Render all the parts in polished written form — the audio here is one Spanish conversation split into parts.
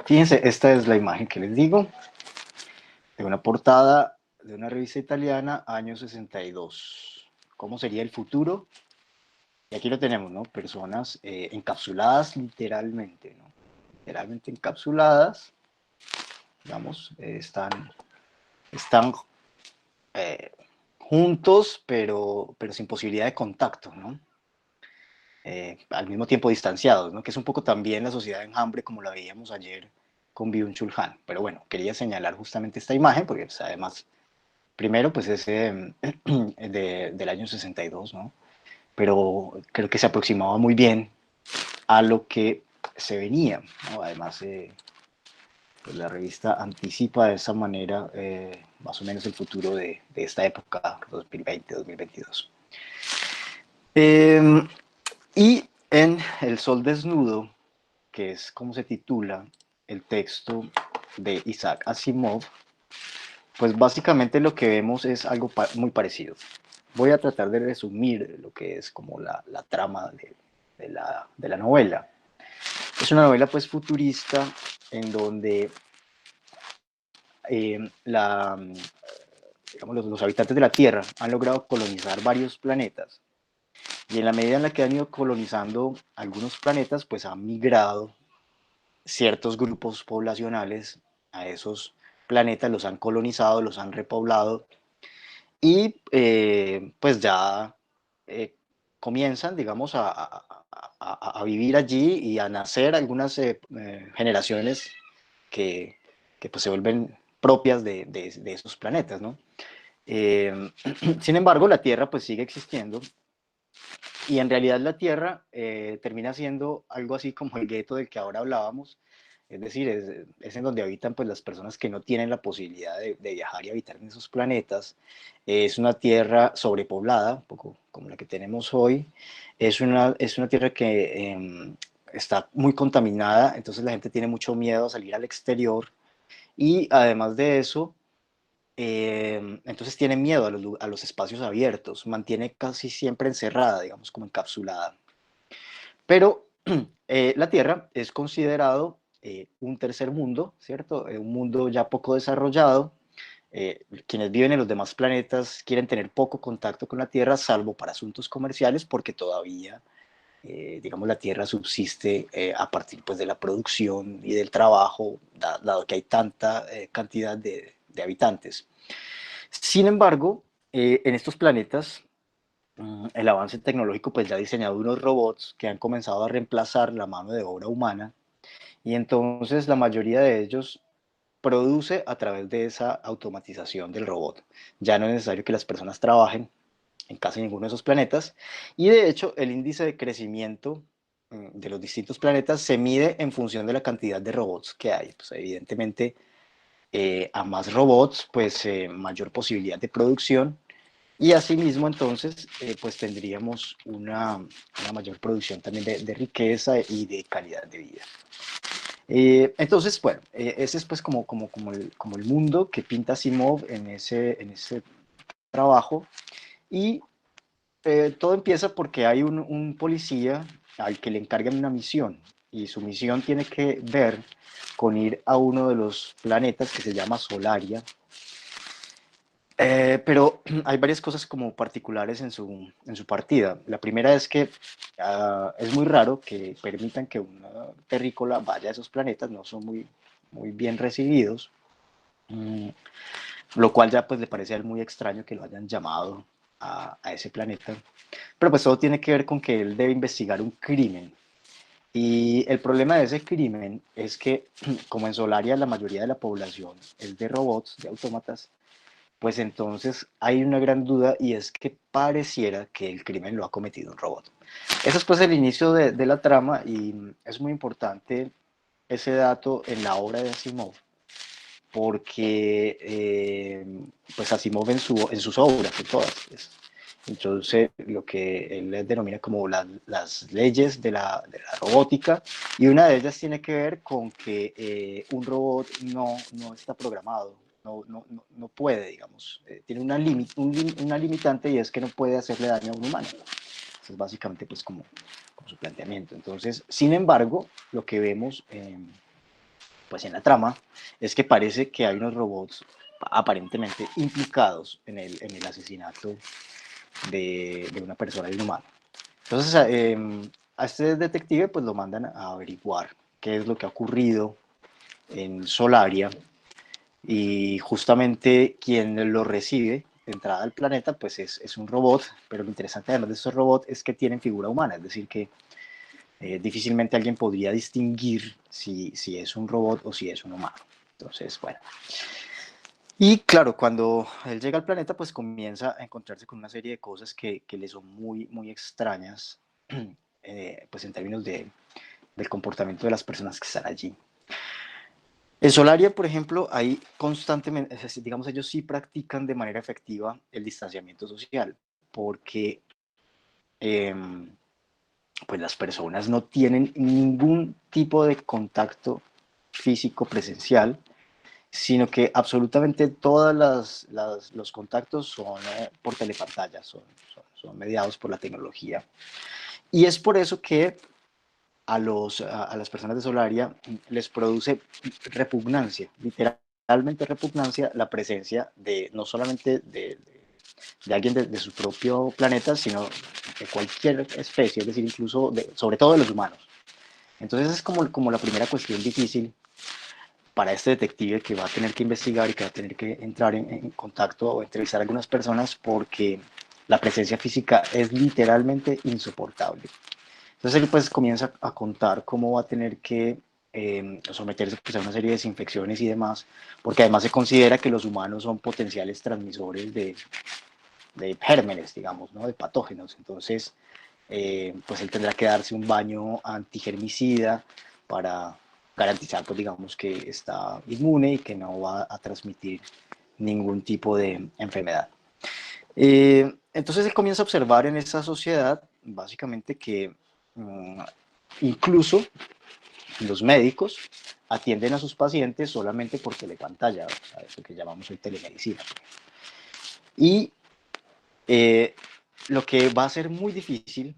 Fíjense, esta es la imagen que les digo, de una portada de una revista italiana, año 62. ¿Cómo sería el futuro? Y aquí lo tenemos, ¿no? Personas encapsuladas literalmente, ¿no? Literalmente encapsuladas, digamos, están eh, juntos, pero sin posibilidad de contacto, ¿no? Al mismo tiempo distanciados, ¿no? Que es un poco también la sociedad de enjambre como la veíamos ayer con Byung-Chul Han. Pero bueno, quería señalar justamente esta imagen porque pues, además, primero, pues es del año 62, ¿no? Pero creo que se aproximaba muy bien a lo que se venía, ¿no? Además, pues la revista anticipa de esa manera más o menos el futuro de esta época, 2020-2022. Y en El Sol Desnudo, que es como se titula el texto de Isaac Asimov, pues básicamente lo que vemos es algo muy parecido. Voy a tratar de resumir lo que es como la trama de la novela. Es una novela pues futurista en donde la, digamos, los habitantes de la Tierra han logrado colonizar varios planetas y en la medida en la que han ido colonizando algunos planetas, pues han migrado ciertos grupos poblacionales a esos planetas, los han colonizado, los han repoblado y pues ya eh, comienzan, digamos, a vivir allí y a nacer algunas generaciones que, que pues, se vuelven propias de esos planetas, ¿no? Eh, Sin embargo, la Tierra pues sigue existiendo y en realidad la Tierra termina siendo algo así como el gueto del que ahora hablábamos, es decir, es en donde habitan pues, las personas que no tienen la posibilidad de viajar y habitar en esos planetas. Es una tierra sobrepoblada, un poco como la que tenemos hoy. Es una tierra que está muy contaminada, entonces la gente tiene mucho miedo a salir al exterior. Y además de eso, entonces tiene miedo a los espacios abiertos, mantiene casi siempre encerrada, digamos, como encapsulada. Pero la Tierra es considerado un tercer mundo, ¿cierto? Un mundo ya poco desarrollado. Quienes viven en los demás planetas quieren tener poco contacto con la Tierra, salvo para asuntos comerciales, porque todavía, digamos, la Tierra subsiste a partir pues, de la producción y del trabajo, dado que hay tanta cantidad de habitantes. Sin embargo, en estos planetas el avance tecnológico pues ya ha diseñado unos robots que han comenzado a reemplazar la mano de obra humana y entonces la mayoría de ellos produce a través de esa automatización del robot. Ya no es necesario que las personas trabajen en casi ninguno de esos planetas y de hecho el índice de crecimiento de los distintos planetas se mide en función de la cantidad de robots que hay. Pues evidentemente a más robots pues mayor posibilidad de producción y asimismo, entonces, pues tendríamos una mayor producción también de riqueza y de calidad de vida. Entonces, bueno, ese es pues como el mundo que pinta Asimov en ese trabajo. Y todo empieza porque hay un policía al que le encargan una misión. Y su misión tiene que ver con ir a uno de los planetas que se llama Solaria, pero hay varias cosas como particulares en su partida. La primera es que es muy raro que permitan que una terrícola vaya a esos planetas, no son muy bien recibidos, mm, lo cual ya pues le parece a él muy extraño que lo hayan llamado a ese planeta. Pero pues todo tiene que ver con que él debe investigar un crimen. Y el problema de ese crimen es que, como en Solaria la mayoría de la población es de robots, de autómatas, pues entonces hay una gran duda y es que pareciera que el crimen lo ha cometido un robot. Eso es pues el inicio de la trama y es muy importante ese dato en la obra de Asimov porque pues Asimov en sus obras, en todas, pues, introduce lo que él denomina como las leyes de la robótica y una de ellas tiene que ver con que un robot no está programado, no puede, digamos, tiene una limitante y es que no puede hacerle daño a un humano. Eso es básicamente pues como su planteamiento. Entonces, sin embargo, lo que vemos pues en la trama es que parece que hay unos robots aparentemente implicados en el asesinato de una persona, de un humano. Entonces, a este detective pues lo mandan a averiguar qué es lo que ha ocurrido en Solaria, y justamente quien lo recibe de entrada al planeta pues es un robot, pero lo interesante además de estos robots es que tienen figura humana, es decir que difícilmente alguien podría distinguir si es un robot o si es un humano. Entonces, bueno. Y claro, cuando él llega al planeta, pues comienza a encontrarse con una serie de cosas que le son muy, muy extrañas, pues en términos del comportamiento de las personas que están allí. En Solaria, por ejemplo, hay constantemente, digamos, ellos sí practican de manera efectiva el distanciamiento social, porque eh, pues las personas no tienen ningún tipo de contacto físico presencial, sino que absolutamente todos los contactos son por telepantalla, son mediados por la tecnología. Y es por eso que a las personas de Solaria les produce repugnancia, literalmente repugnancia, la presencia de no solamente de alguien de su propio planeta, sino de cualquier especie, es decir, incluso sobre todo de los humanos. Entonces es como la primera cuestión difícil para este detective que va a tener que investigar y que va a tener que entrar en contacto o entrevistar a algunas personas, porque la presencia física es literalmente insoportable. Entonces él pues comienza a contar cómo va a tener que someterse pues, a una serie de desinfecciones y demás, porque además se considera que los humanos son potenciales transmisores de gérmenes, digamos, ¿no? De patógenos. Entonces, pues él tendrá que darse un baño antigermicida para garantizar, pues digamos, que está inmune y que no va a transmitir ningún tipo de enfermedad. Entonces él comienza a observar en esa sociedad, básicamente, que incluso los médicos atienden a sus pacientes solamente por telepantalla, o sea, eso que llamamos hoy telemedicina. Y lo que va a ser muy difícil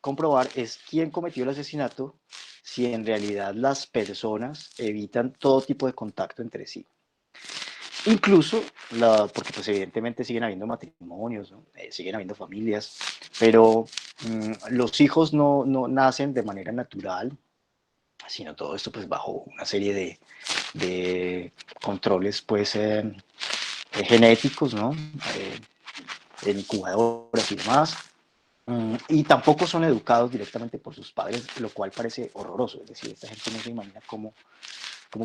comprobar es quién cometió el asesinato, si en realidad las personas evitan todo tipo de contacto entre sí. Incluso, porque pues evidentemente siguen habiendo matrimonios, ¿no? Siguen habiendo familias, pero los hijos no nacen de manera natural, sino todo esto pues bajo una serie de controles pues genéticos, ¿no? En incubadoras y demás. Y tampoco son educados directamente por sus padres, lo cual parece horroroso. Es decir, esta gente no se imagina cómo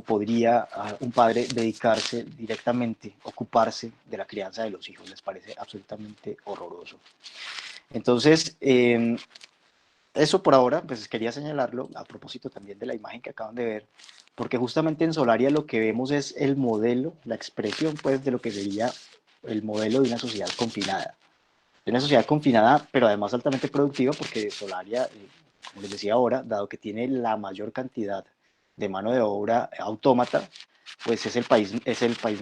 podría un padre dedicarse directamente, ocuparse de la crianza de los hijos. Les parece absolutamente horroroso. Entonces, eso por ahora, pues quería señalarlo a propósito también de la imagen que acaban de ver, porque justamente en Solaria lo que vemos es el modelo, la expresión pues de lo que sería el modelo de una sociedad confinada. De una sociedad confinada, pero además altamente productiva, porque Solaria, como les decía ahora, dado que tiene la mayor cantidad de mano de obra autómata, pues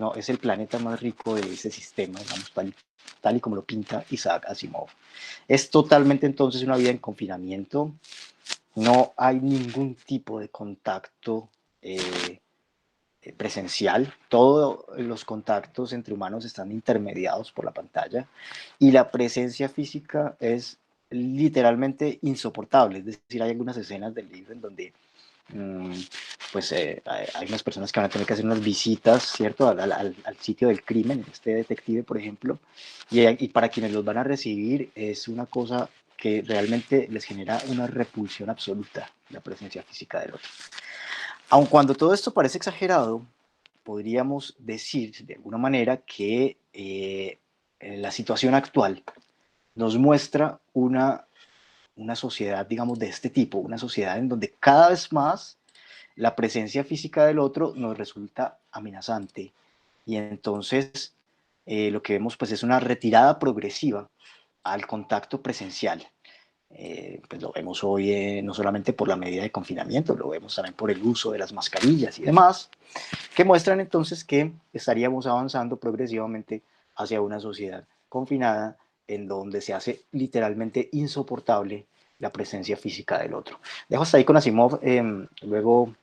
no, es el planeta más rico de ese sistema, digamos, tal y como lo pinta Isaac Asimov. Es totalmente entonces una vida en confinamiento, no hay ningún tipo de contacto presencial, todos los contactos entre humanos están intermediados por la pantalla y la presencia física es literalmente insoportable. Es decir, hay algunas escenas del libro en donde pues hay unas personas que van a tener que hacer unas visitas, ¿cierto? Al sitio del crimen, este detective, por ejemplo, y para quienes los van a recibir es una cosa que realmente les genera una repulsión absoluta, la presencia física del otro. Aun cuando todo esto parece exagerado, podríamos decir de alguna manera que la situación actual nos muestra una sociedad, digamos, de este tipo, una sociedad en donde cada vez más la presencia física del otro nos resulta amenazante. Y entonces lo que vemos pues es una retirada progresiva al contacto presencial. Pues lo vemos hoy no solamente por la medida de confinamiento, lo vemos también por el uso de las mascarillas y demás, que muestran entonces que estaríamos avanzando progresivamente hacia una sociedad confinada en donde se hace literalmente insoportable la presencia física del otro. Dejo hasta ahí con Asimov, luego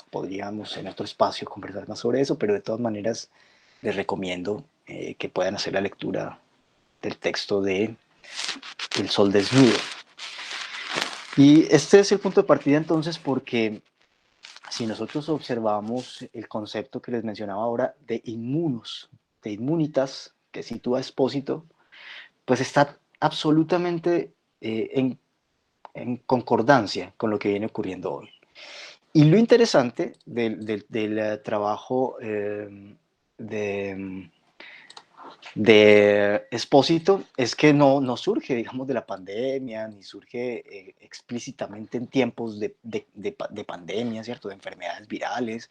podríamos en otro espacio conversar más sobre eso, pero de todas maneras les recomiendo que puedan hacer la lectura del texto de El Sol Desnudo. Y este es el punto de partida entonces porque si nosotros observamos el concepto que les mencionaba ahora de inmunus, de inmunitas, que sitúa Expósito, pues está absolutamente en concordancia con lo que viene ocurriendo hoy. Y lo interesante del trabajo de, de Expósito es que no surge, digamos, de la pandemia, ni surge explícitamente en tiempos de pandemia, ¿cierto? De enfermedades virales,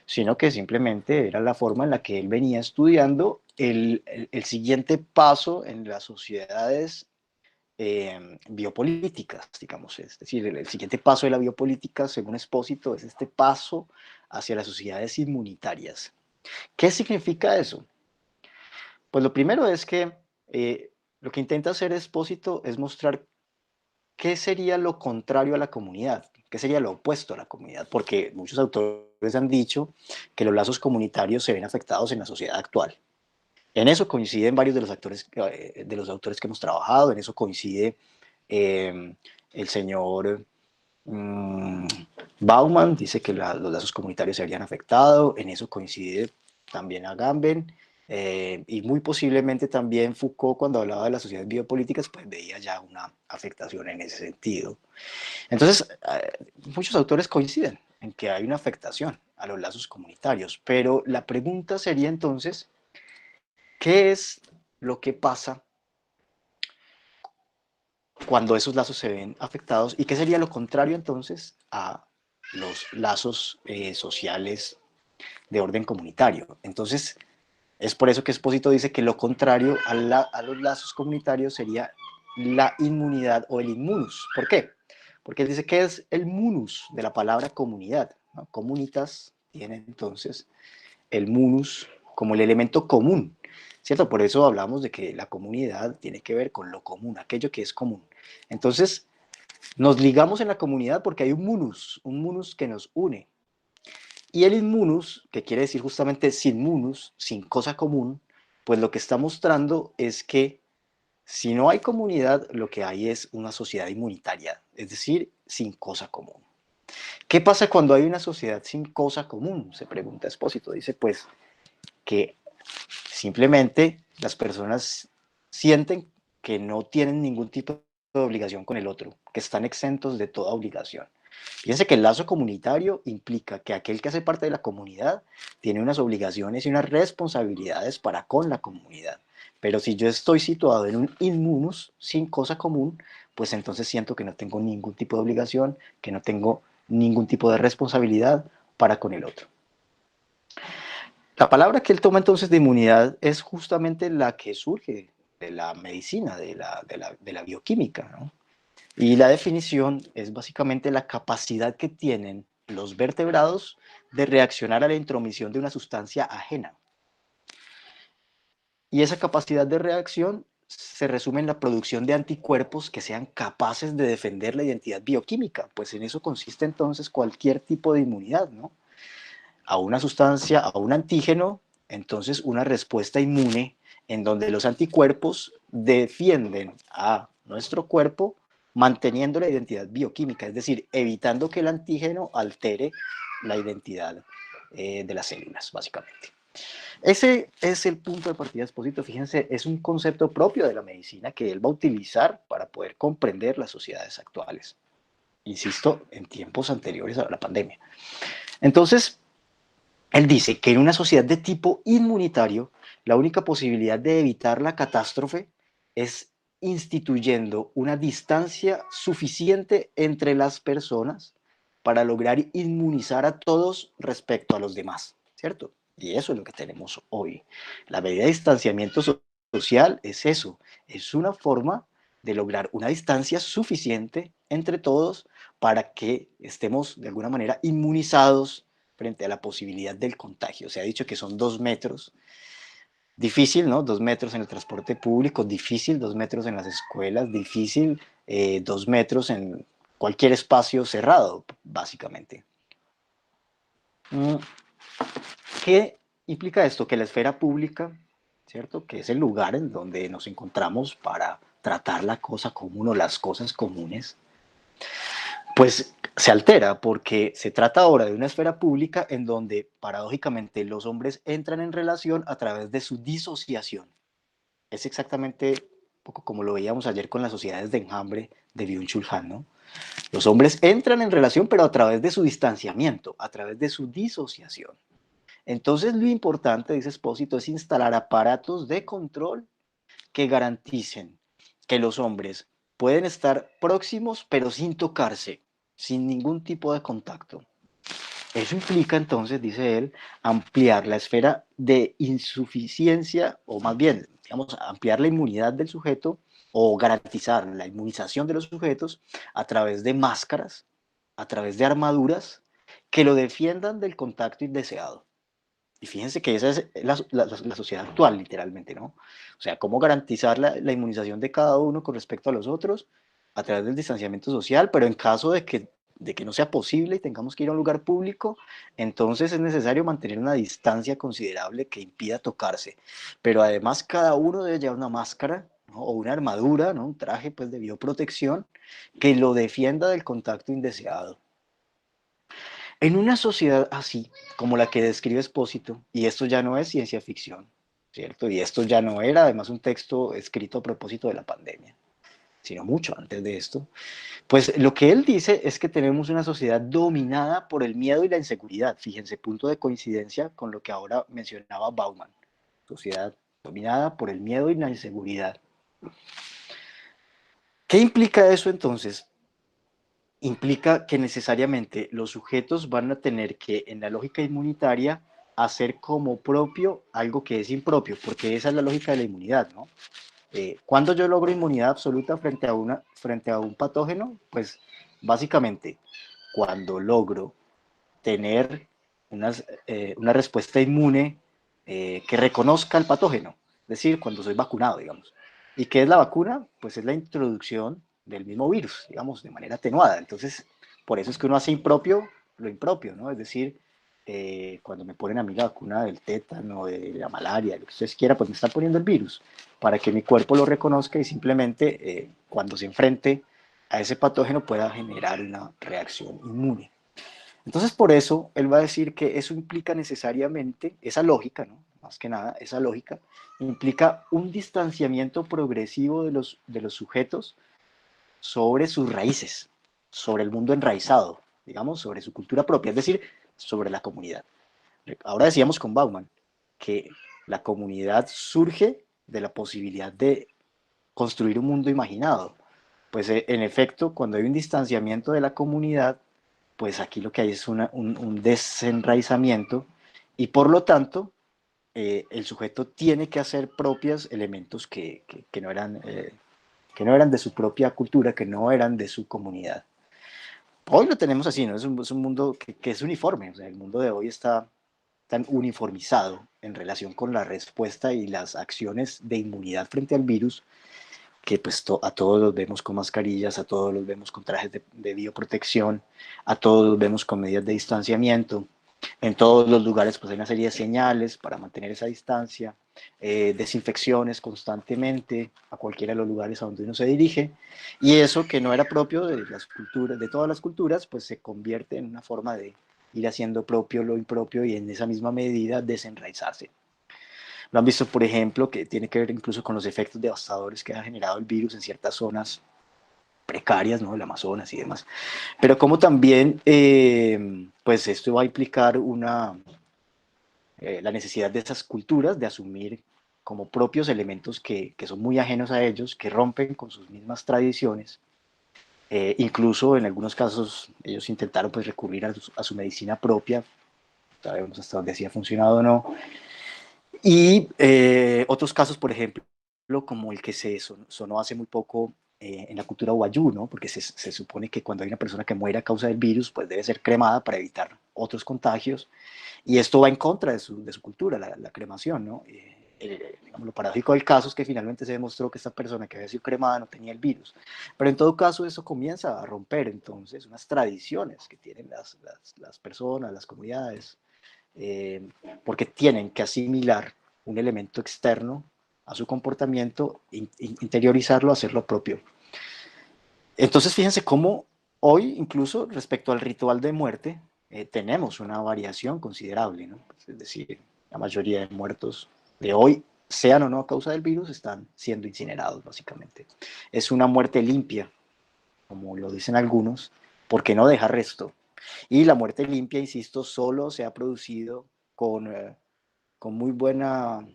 sino que simplemente era la forma en la que él venía estudiando el siguiente paso en las sociedades biopolíticas, digamos. Es decir, el siguiente paso de la biopolítica, según Expósito, es este paso hacia las sociedades inmunitarias. ¿Qué significa eso? Pues lo primero es que lo que intenta hacer Expósito es mostrar qué sería lo contrario a la comunidad, qué sería lo opuesto a la comunidad, porque muchos autores han dicho que los lazos comunitarios se ven afectados en la sociedad actual. En eso coinciden varios de los autores que hemos trabajado, en eso coincide eh, el señor Bauman, dice que los lazos comunitarios se habrían afectado, en eso coincide también Agamben, y muy posiblemente también Foucault, cuando hablaba de las sociedades biopolíticas, pues veía ya una afectación en ese sentido. Entonces, muchos autores coinciden en que hay una afectación a los lazos comunitarios, pero la pregunta sería entonces, ¿qué es lo que pasa cuando esos lazos se ven afectados? ¿Y qué sería lo contrario entonces a los lazos sociales de orden comunitario? Entonces, es por eso que Expósito dice que lo contrario a los lazos comunitarios sería la inmunidad o el inmunus. ¿Por qué? Porque él dice que es el munus de la palabra comunidad, ¿no? Comunitas tiene entonces el munus como el elemento común, ¿cierto? Por eso hablamos de que la comunidad tiene que ver con lo común, aquello que es común. Entonces, nos ligamos en la comunidad porque hay un munus que nos une. Y el inmunus, que quiere decir justamente sin munus, sin cosa común, pues lo que está mostrando es que si no hay comunidad, lo que hay es una sociedad inmunitaria, es decir, sin cosa común. ¿Qué pasa cuando hay una sociedad sin cosa común? Se pregunta Expósito. Dice, pues, que simplemente las personas sienten que no tienen ningún tipo de obligación con el otro, que están exentos de toda obligación. Fíjense que el lazo comunitario implica que aquel que hace parte de la comunidad tiene unas obligaciones y unas responsabilidades para con la comunidad. Pero si yo estoy situado en un inmunus, sin cosa común, pues entonces siento que no tengo ningún tipo de obligación, que no tengo ningún tipo de responsabilidad para con el otro. La palabra que él toma entonces de inmunidad es justamente la que surge de la medicina, de la bioquímica, ¿no? Y la definición es básicamente la capacidad que tienen los vertebrados de reaccionar a la intromisión de una sustancia ajena. Y esa capacidad de reacción se resume en la producción de anticuerpos que sean capaces de defender la identidad bioquímica, pues en eso consiste entonces cualquier tipo de inmunidad, ¿no? A una sustancia, a un antígeno, entonces una respuesta inmune en donde los anticuerpos defienden a nuestro cuerpo manteniendo la identidad bioquímica, es decir, evitando que el antígeno altere la identidad de las células, básicamente. Ese es el punto de partida de Expósito. Fíjense, es un concepto propio de la medicina que él va a utilizar para poder comprender las sociedades actuales. Insisto, en tiempos anteriores a la pandemia. Entonces, él dice que en una sociedad de tipo inmunitario, la única posibilidad de evitar la catástrofe es instituyendo una distancia suficiente entre las personas para lograr inmunizar a todos respecto a los demás, ¿cierto? Y eso es lo que tenemos hoy. La medida de distanciamiento social es eso, es una forma de lograr una distancia suficiente entre todos para que estemos de alguna manera inmunizados frente a la posibilidad del contagio. Se ha dicho que son 2 metros. Difícil, ¿no? 2 metros en el transporte público, difícil, 2 metros en las escuelas, difícil, 2 metros en cualquier espacio cerrado, básicamente. Mm, ¿Qué implica esto? Que la esfera pública, ¿cierto? Que es el lugar en donde nos encontramos para tratar la cosa común o las cosas comunes, pues se altera porque se trata ahora de una esfera pública en donde paradójicamente los hombres entran en relación a través de su disociación. Es exactamente un poco como lo veíamos ayer con las sociedades de enjambre de Byung-Chul Han, ¿no? Los hombres entran en relación pero a través de su distanciamiento, a través de su disociación. Entonces lo importante, dice Espósito, es instalar aparatos de control que garanticen que los hombres pueden estar próximos pero sin tocarse, sin ningún tipo de contacto. Eso implica entonces, dice él, ampliar la esfera de insuficiencia, o más bien, digamos, ampliar la inmunidad del sujeto o garantizar la inmunización de los sujetos a través de máscaras, a través de armaduras que lo defiendan del contacto indeseado. Y fíjense que esa es la sociedad actual, literalmente, ¿no? O sea, cómo garantizar la inmunización de cada uno con respecto a los otros a través del distanciamiento social, pero en caso de que no sea posible y tengamos que ir a un lugar público, entonces es necesario mantener una distancia considerable que impida tocarse. Pero además cada uno debe llevar una máscara, ¿no? O una armadura, ¿no? Un traje pues, de bioprotección que lo defienda del contacto indeseado. En una sociedad así, como la que describe Espósito, y esto ya no es ciencia ficción, ¿cierto? Y esto ya no era además un texto escrito a propósito de la pandemia, sino mucho antes de esto, pues lo que él dice es que tenemos una sociedad dominada por el miedo y la inseguridad. Fíjense, punto de coincidencia con lo que ahora mencionaba Bauman. Sociedad dominada por el miedo y la inseguridad. ¿Qué implica eso entonces? Implica que necesariamente los sujetos van a tener que, en la lógica inmunitaria, hacer como propio algo que es impropio, porque esa es la lógica de la inmunidad, ¿no? ¿Cuándo yo logro inmunidad absoluta frente a un patógeno? Pues básicamente cuando logro tener una respuesta inmune que reconozca el patógeno, es decir, cuando soy vacunado, digamos. ¿Y qué es la vacuna? Pues es la introducción del mismo virus, digamos, de manera atenuada. Entonces, por eso es que uno hace impropio lo impropio, ¿no? Es decir, cuando me ponen a mí la vacuna del tétano, de la malaria, de lo que ustedes quieran, pues me están poniendo el virus para que mi cuerpo lo reconozca y simplemente cuando se enfrente a ese patógeno pueda generar una reacción inmune. Entonces, por eso, él va a decir que eso implica necesariamente, esa lógica, ¿no? Más que nada, esa lógica, implica un distanciamiento progresivo de los sujetos sobre sus raíces, sobre el mundo enraizado, digamos, sobre su cultura propia, es decir, sobre la comunidad. Ahora decíamos con Bauman que la comunidad surge de la posibilidad de construir un mundo imaginado. Pues en efecto, cuando hay un distanciamiento de la comunidad, pues aquí lo que hay es un desenraizamiento y por lo tanto el sujeto tiene que hacer propios elementos que no eran de su propia cultura, que no eran de su comunidad. Hoy lo tenemos así, ¿no? Es un mundo que es uniforme, o sea, el mundo de hoy está tan uniformizado en relación con la respuesta y las acciones de inmunidad frente al virus, que pues a todos los vemos con mascarillas, a todos los vemos con trajes de bioprotección, a todos los vemos con medidas de distanciamiento. En todos los lugares pues hay una serie de señales para mantener esa distancia, desinfecciones constantemente a cualquiera de los lugares a donde uno se dirige, y eso que no era propio de las culturas, de todas las culturas, pues se convierte en una forma de ir haciendo propio lo impropio y en esa misma medida desenraizarse. Lo han visto, por ejemplo, que tiene que ver incluso con los efectos devastadores que ha generado el virus en ciertas zonas precarias, ¿no? El Amazonas y demás. Pero como también, pues esto va a implicar la necesidad de esas culturas de asumir como propios elementos que son muy ajenos a ellos, que rompen con sus mismas tradiciones. Incluso en algunos casos ellos intentaron pues recurrir a su medicina propia, sabemos hasta dónde así ha funcionado o no, y otros casos, por ejemplo, como el que se sonó hace muy poco en la cultura Wayuu, ¿no? Porque se supone que cuando hay una persona que muere a causa del virus, pues debe ser cremada para evitar otros contagios. Y esto va en contra de su cultura, la cremación, ¿no? digamos, lo paradójico del caso es que finalmente se demostró que esta persona que había sido cremada no tenía el virus. Pero en todo caso eso comienza a romper entonces unas tradiciones que tienen las personas, las comunidades, porque tienen que asimilar un elemento externo a su comportamiento, interiorizarlo, hacerlo propio. Entonces fíjense cómo hoy, incluso respecto al ritual de muerte, tenemos una variación considerable, ¿no? Es decir, la mayoría de muertos de hoy, sean o no a causa del virus, están siendo incinerados, básicamente. Es una muerte limpia, como lo dicen algunos, porque no deja resto. Y la muerte limpia, insisto, solo se ha producido con, con muy buena,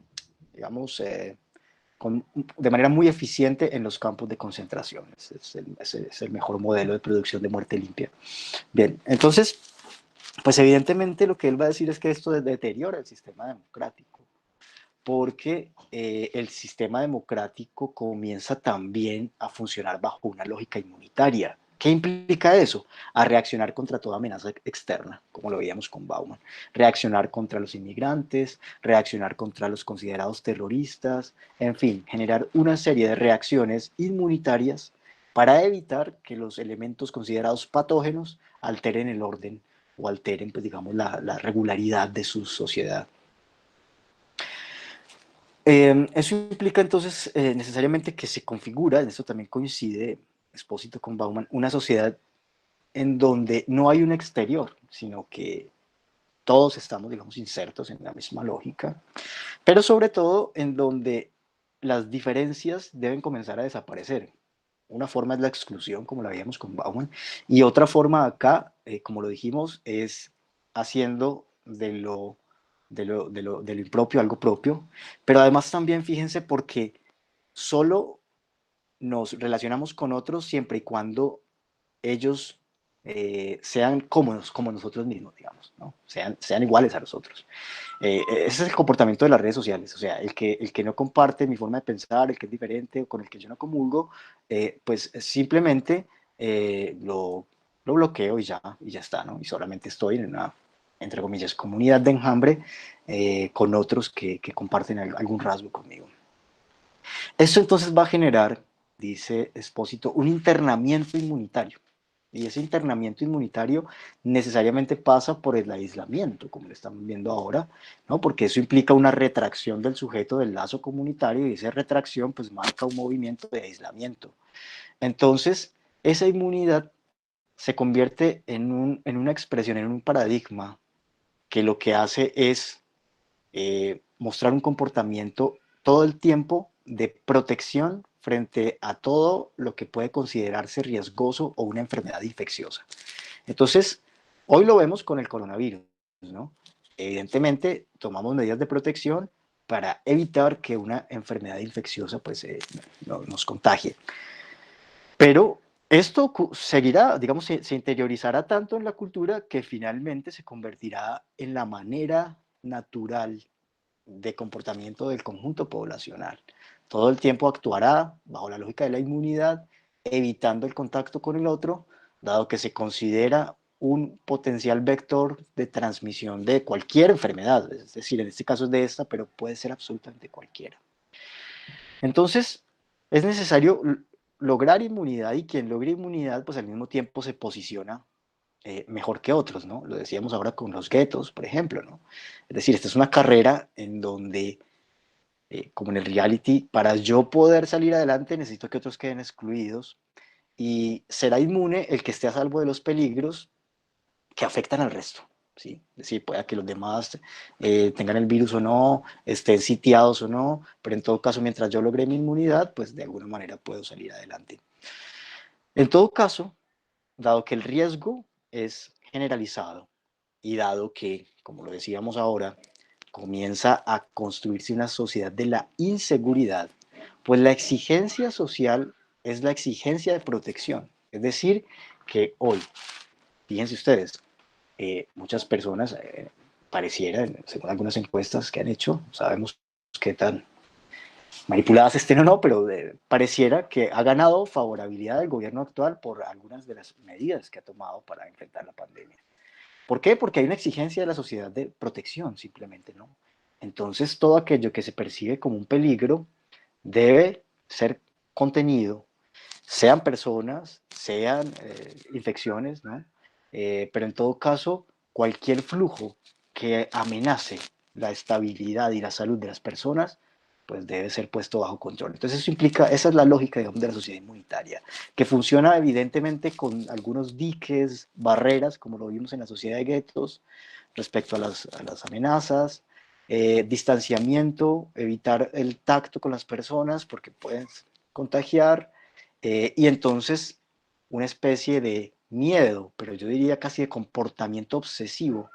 digamos, de manera muy eficiente en los campos de concentración. Ese es el mejor modelo de producción de muerte limpia. Bien, entonces, pues evidentemente lo que él va a decir es que esto deteriora el sistema democrático, porque el sistema democrático comienza también a funcionar bajo una lógica inmunitaria. ¿Qué implica eso? A reaccionar contra toda amenaza externa, como lo veíamos con Bauman. Reaccionar contra los inmigrantes, reaccionar contra los considerados terroristas, en fin, generar una serie de reacciones inmunitarias para evitar que los elementos considerados patógenos alteren el orden o alteren, pues, digamos, la regularidad de su sociedad. Eso implica entonces necesariamente que se configura, en esto también coincide Expósito con Bauman, una sociedad en donde no hay un exterior, sino que todos estamos, digamos, insertos en la misma lógica, pero sobre todo en donde las diferencias deben comenzar a desaparecer. Una forma es la exclusión, como la veíamos con Bauman, y otra forma acá, como lo dijimos, es haciendo de lo impropio algo propio, pero además también fíjense porque solo nos relacionamos con otros siempre y cuando ellos sean cómodos como nosotros mismos, digamos, ¿no? Sean iguales a nosotros. Ese es el comportamiento de las redes sociales, o sea, el que no comparte mi forma de pensar, el que es diferente o con el que yo no comulgo, pues simplemente lo bloqueo y ya está, ¿no? Y solamente estoy en una, entre comillas, comunidad de enjambre con otros que comparten algún rasgo conmigo. Esto entonces va a generar, dice Espósito, un internamiento inmunitario. Y ese internamiento inmunitario necesariamente pasa por el aislamiento, como lo estamos viendo ahora, ¿no? Porque eso implica una retracción del sujeto del lazo comunitario y esa retracción pues marca un movimiento de aislamiento. Entonces, esa inmunidad se convierte en una expresión, en un paradigma que lo que hace es mostrar un comportamiento todo el tiempo de protección frente a todo lo que puede considerarse riesgoso o una enfermedad infecciosa. Entonces, hoy lo vemos con el coronavirus, ¿no? Evidentemente, tomamos medidas de protección para evitar que una enfermedad infecciosa pues, nos contagie. Pero esto seguirá, digamos, se interiorizará tanto en la cultura que finalmente se convertirá en la manera natural de comportamiento del conjunto poblacional. Todo el tiempo actuará bajo la lógica de la inmunidad, evitando el contacto con el otro, dado que se considera un potencial vector de transmisión de cualquier enfermedad, es decir, en este caso es de esta, pero puede ser absolutamente cualquiera. Entonces, es necesario lograr inmunidad y quien logre inmunidad, pues al mismo tiempo se posiciona mejor que otros, ¿no? Lo decíamos ahora con los guetos, por ejemplo, ¿no? Es decir, esta es una carrera en donde, como en el reality, para yo poder salir adelante necesito que otros queden excluidos y será inmune el que esté a salvo de los peligros que afectan al resto. ¿Sí? Es decir, pueda que los demás tengan el virus o no, estén sitiados o no, pero en todo caso, mientras yo logre mi inmunidad, pues de alguna manera puedo salir adelante. En todo caso, dado que el riesgo es generalizado y dado que, como lo decíamos ahora, comienza a construirse una sociedad de la inseguridad, pues la exigencia social es la exigencia de protección. Es decir, que hoy, fíjense ustedes, muchas personas, pareciera, según algunas encuestas que han hecho, sabemos qué tan manipuladas estén o no, pero pareciera que ha ganado favorabilidad el gobierno actual por algunas de las medidas que ha tomado para enfrentar la pandemia. ¿Por qué? Porque hay una exigencia de la sociedad de protección, simplemente, ¿no? Entonces, todo aquello que se percibe como un peligro debe ser contenido, sean personas, sean infecciones, ¿no? Pero en todo caso, cualquier flujo que amenace la estabilidad y la salud de las personas, pues debe ser puesto bajo control. Entonces eso implica, esa es la lógica, digamos, de la sociedad inmunitaria, que funciona evidentemente con algunos diques, barreras, como lo vimos en la sociedad de guetos, respecto a las amenazas, distanciamiento, evitar el tacto con las personas porque pueden contagiar, y entonces una especie de miedo, pero yo diría casi de comportamiento obsesivo,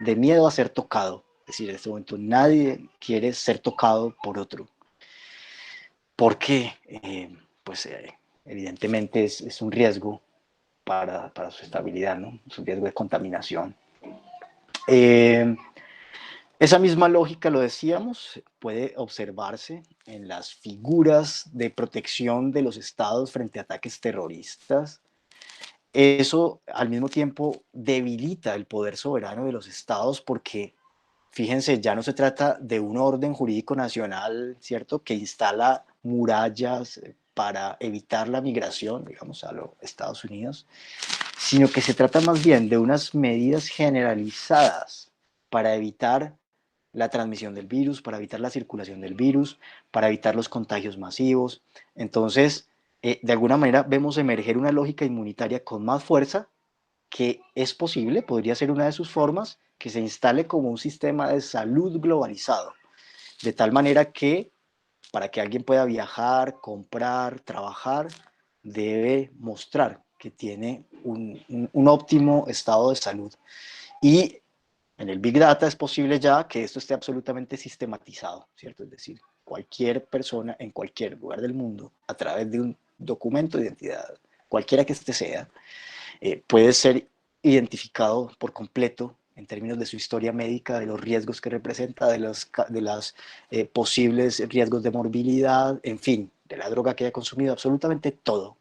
de miedo a ser tocado. Es decir, en este momento nadie quiere ser tocado por otro, porque pues evidentemente es un riesgo para su estabilidad, ¿no? Es un riesgo de contaminación. Eh, Esa misma lógica, lo decíamos, puede observarse en las figuras de protección de los estados frente a ataques terroristas. Eso al mismo tiempo debilita el poder soberano de los estados porque, fíjense, ya no se trata de un orden jurídico nacional, ¿cierto?, que instala murallas para evitar la migración, digamos, a los Estados Unidos, sino que se trata más bien de unas medidas generalizadas para evitar la transmisión del virus, para evitar la circulación del virus, para evitar los contagios masivos. Entonces, de alguna manera vemos emerger una lógica inmunitaria con más fuerza que es posible, podría ser una de sus formas, que se instale como un sistema de salud globalizado, de tal manera que para que alguien pueda viajar, comprar, trabajar, debe mostrar que tiene un óptimo estado de salud. Y en el Big Data es posible ya que esto esté absolutamente sistematizado, ¿cierto? Es decir, cualquier persona en cualquier lugar del mundo, a través de un documento de identidad, cualquiera que este sea, puede ser identificado por completo en términos de su historia médica, de los riesgos que representa, de las posibles riesgos de morbilidad, en fin, de la droga que haya consumido, absolutamente todo.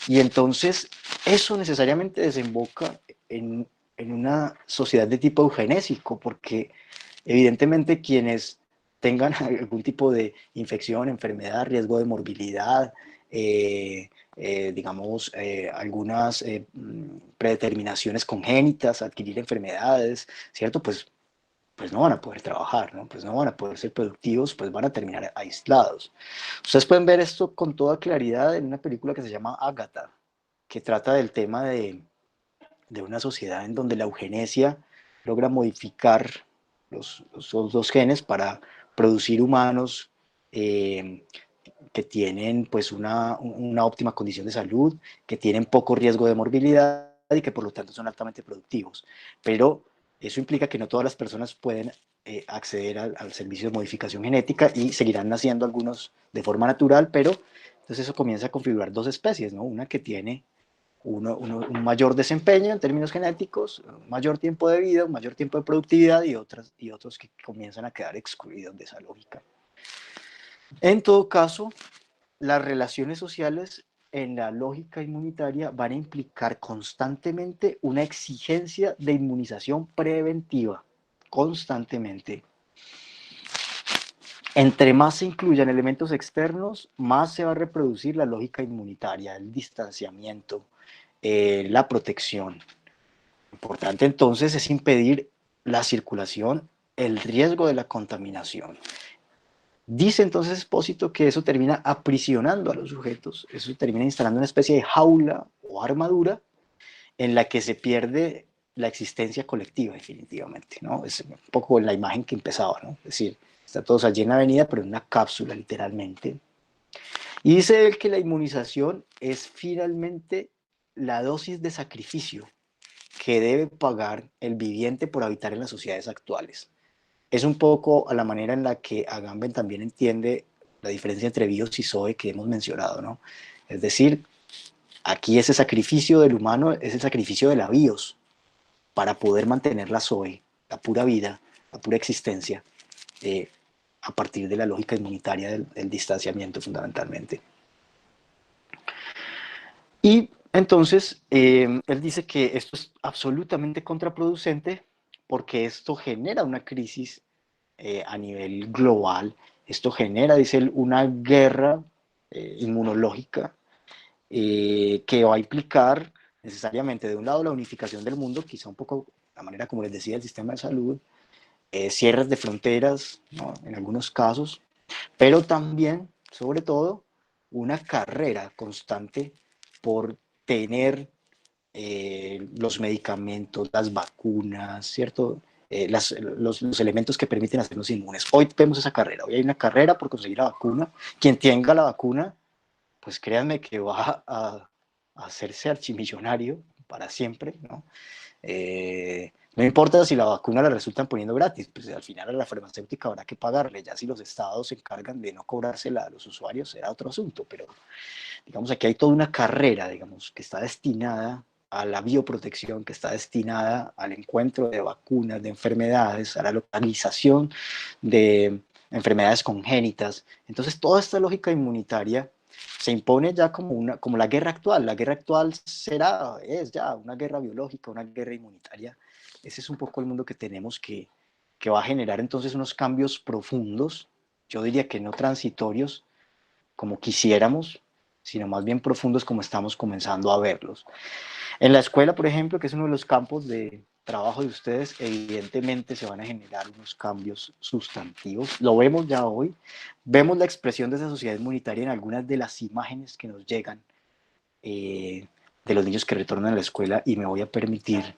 Y entonces eso necesariamente desemboca en una sociedad de tipo eugenésico, porque evidentemente quienes tengan algún tipo de infección, enfermedad, riesgo de morbilidad, digamos, algunas predeterminaciones congénitas, adquirir enfermedades, ¿cierto? Pues no van a poder trabajar, ¿no? Pues no van a poder ser productivos, pues van a terminar aislados. Ustedes pueden ver esto con toda claridad en una película que se llama Agatha, que trata del tema de una sociedad en donde la eugenesia logra modificar los dos genes para producir humanos eh, que tienen pues una óptima condición de salud, que tienen poco riesgo de morbilidad y que por lo tanto son altamente productivos. Pero eso implica que no todas las personas pueden acceder al servicio de modificación genética y seguirán naciendo algunos de forma natural, pero entonces eso comienza a configurar dos especies, ¿no? Una que tiene un mayor desempeño en términos genéticos, un mayor tiempo de vida, un mayor tiempo de productividad y otros que comienzan a quedar excluidos de esa lógica. En todo caso, las relaciones sociales en la lógica inmunitaria van a implicar constantemente una exigencia de inmunización preventiva, constantemente. Entre más se incluyan elementos externos, más se va a reproducir la lógica inmunitaria, el distanciamiento, la protección. Lo importante entonces es impedir la circulación, el riesgo de la contaminación. Dice entonces Espósito que eso termina aprisionando a los sujetos, eso termina instalando una especie de jaula o armadura en la que se pierde la existencia colectiva definitivamente, ¿no? Es un poco la imagen que empezaba, ¿no? Es decir, está todos allí en la avenida, pero en una cápsula literalmente. Y dice él que la inmunización es finalmente la dosis de sacrificio que debe pagar el viviente por habitar en las sociedades actuales. Es un poco a la manera en la que Agamben también entiende la diferencia entre bios y zoe que hemos mencionado, ¿no? Es decir, aquí ese sacrificio del humano es el sacrificio de la bios para poder mantener la zoe, la pura vida, la pura existencia, eh, a partir de la lógica inmunitaria del distanciamiento fundamentalmente. Y entonces él dice que esto es absolutamente contraproducente porque esto genera una crisis a nivel global. Esto genera, dice él, una guerra inmunológica que va a implicar necesariamente, de un lado, la unificación del mundo, quizá un poco la manera como les decía el sistema de salud, cierres de fronteras, ¿no?, en algunos casos, pero también, sobre todo, una carrera constante por tener los medicamentos, las vacunas, ¿cierto? Los elementos que permiten hacernos inmunes. Hoy vemos esa carrera, hoy hay una carrera por conseguir la vacuna. Quien tenga la vacuna, pues créanme que va a hacerse archimillonario para siempre, ¿no? No importa si la vacuna la resultan poniendo gratis, pues al final a la farmacéutica habrá que pagarle, ya si los estados se encargan de no cobrársela a los usuarios será otro asunto, pero digamos aquí hay toda una carrera, digamos, que está destinada a la bioprotección, que está destinada al encuentro de vacunas, de enfermedades, a la localización de enfermedades congénitas. Entonces toda esta lógica inmunitaria se impone ya como la guerra actual. La guerra actual es ya una guerra biológica, una guerra inmunitaria. Ese es un poco el mundo que tenemos que va a generar entonces unos cambios profundos, yo diría que no transitorios como quisiéramos, sino más bien profundos como estamos comenzando a verlos. En la escuela, por ejemplo, que es uno de los campos de trabajo de ustedes, evidentemente se van a generar unos cambios sustantivos. Lo vemos ya hoy. Vemos la expresión de esa sociedad inmunitaria en algunas de las imágenes que nos llegan de los niños que retornan a la escuela, y me voy a permitir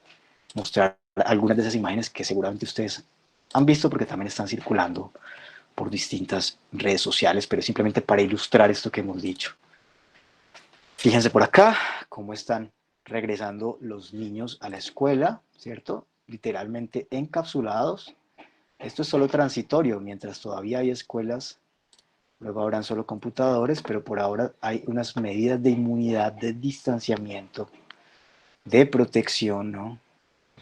mostrar algunas de esas imágenes que seguramente ustedes han visto porque también están circulando por distintas redes sociales, pero simplemente para ilustrar esto que hemos dicho. Fíjense por acá cómo están regresando los niños a la escuela, ¿cierto? Literalmente encapsulados. Esto es solo transitorio, mientras todavía hay escuelas, luego habrán solo computadores, pero por ahora hay unas medidas de inmunidad, de distanciamiento, de protección, ¿no?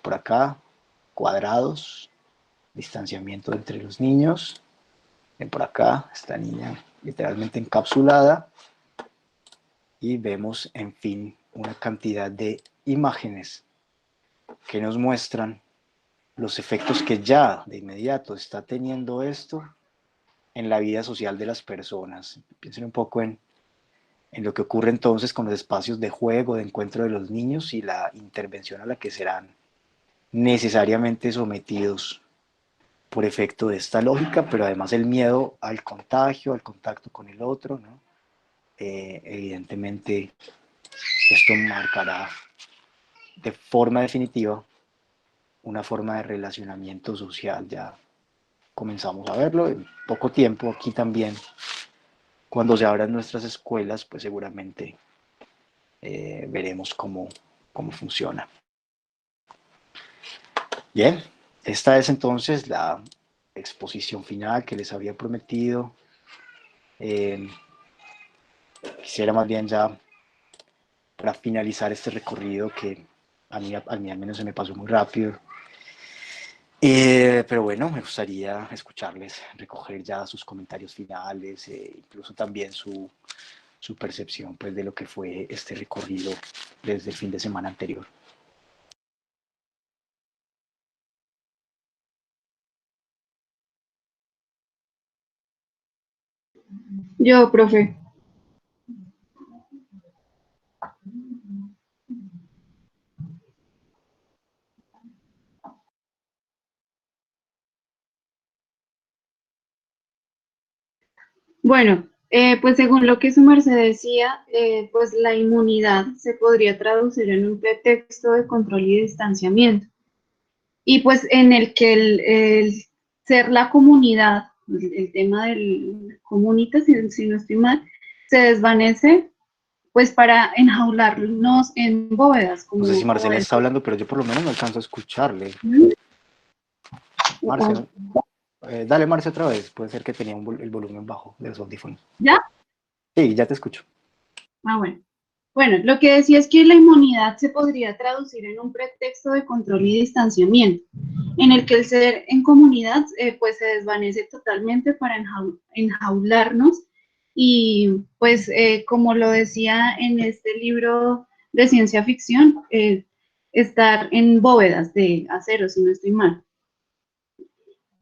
Por acá, cuadrados, distanciamiento entre los niños. Ven por acá, esta niña literalmente encapsulada, y vemos, en fin, una cantidad de imágenes que nos muestran los efectos que ya de inmediato está teniendo esto en la vida social de las personas. Piensen un poco en lo que ocurre entonces con los espacios de juego, de encuentro de los niños y la intervención a la que serán necesariamente sometidos por efecto de esta lógica, pero además el miedo al contagio, al contacto con el otro, ¿no? Evidentemente esto marcará de forma definitiva una forma de relacionamiento social. Ya comenzamos a verlo en poco tiempo aquí también. Cuando se abran nuestras escuelas, pues seguramente veremos cómo funciona. Bien, esta es entonces la exposición final que les había prometido. Quisiera más bien ya, para finalizar este recorrido que a mí al menos se me pasó muy rápido, pero bueno, me gustaría escucharles, recoger ya sus comentarios finales, incluso también su percepción, pues, de lo que fue este recorrido desde el fin de semana anterior. Yo, profe. Bueno, pues según lo que su merced decía, pues la inmunidad se podría traducir en un pretexto de control y distanciamiento. Y pues en el que el ser la comunidad, el tema del comunita, si no estoy mal, se desvanece pues para enjaularnos en bóvedas, No sé si como Marcela está decía. hablando, pero yo por lo menos no alcanzo a escucharle. ¿Mm? Marce, dale Marce otra vez, puede ser que tenía el volumen bajo de los audífonos. ¿Ya? Sí, ya te escucho. Ah, bueno. Bueno, lo que decía es que la inmunidad se podría traducir en un pretexto de control y distanciamiento, en el que el ser en comunidad pues se desvanece totalmente para enjaularnos y pues como lo decía en este libro de ciencia ficción, estar en bóvedas de acero, si no estoy mal.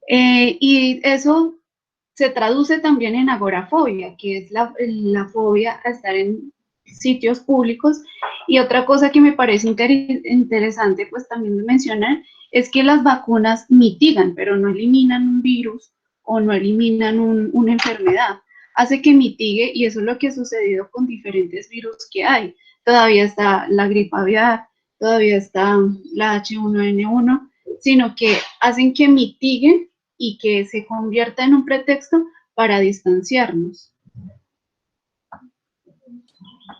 Y eso se traduce también en agorafobia, que es la fobia a estar en sitios públicos. Y otra cosa que me parece interesante, pues también de mencionar, es que las vacunas mitigan, pero no eliminan un virus o no eliminan una enfermedad. Hace que mitigue, y eso es lo que ha sucedido con diferentes virus que hay. Todavía está la gripe aviar, todavía está la H1N1, sino que hacen que mitiguen y que se convierta en un pretexto para distanciarnos.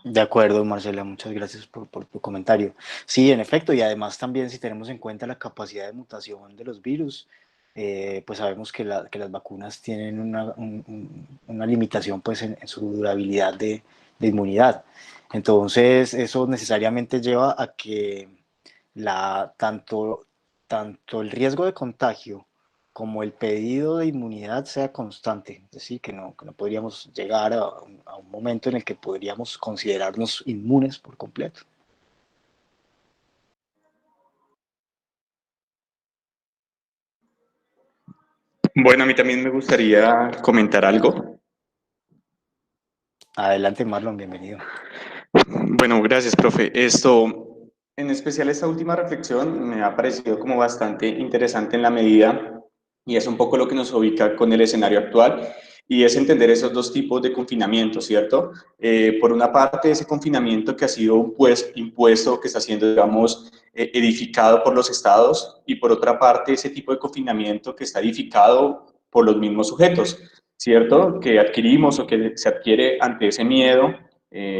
De acuerdo, Marcela, muchas gracias por tu comentario. Sí, en efecto, y además también si tenemos en cuenta la capacidad de mutación de los virus, pues sabemos que las vacunas tienen una limitación pues en su durabilidad de inmunidad. Entonces, eso necesariamente lleva a que tanto el riesgo de contagio como el pedido de inmunidad sea constante, es decir, que no podríamos llegar a un momento en el que podríamos considerarnos inmunes por completo. Bueno, a mí también me gustaría comentar algo. Adelante, Marlon, bienvenido. Bueno, gracias, profe. En especial esta última reflexión me ha parecido como bastante interesante en la medida, y es un poco lo que nos ubica con el escenario actual, y es entender esos dos tipos de confinamiento, ¿cierto? Por una parte, ese confinamiento que ha sido pues, impuesto, que está siendo, digamos, edificado por los estados, y por otra parte, ese tipo de confinamiento que está edificado por los mismos sujetos, ¿cierto? Que adquirimos o que se adquiere ante ese miedo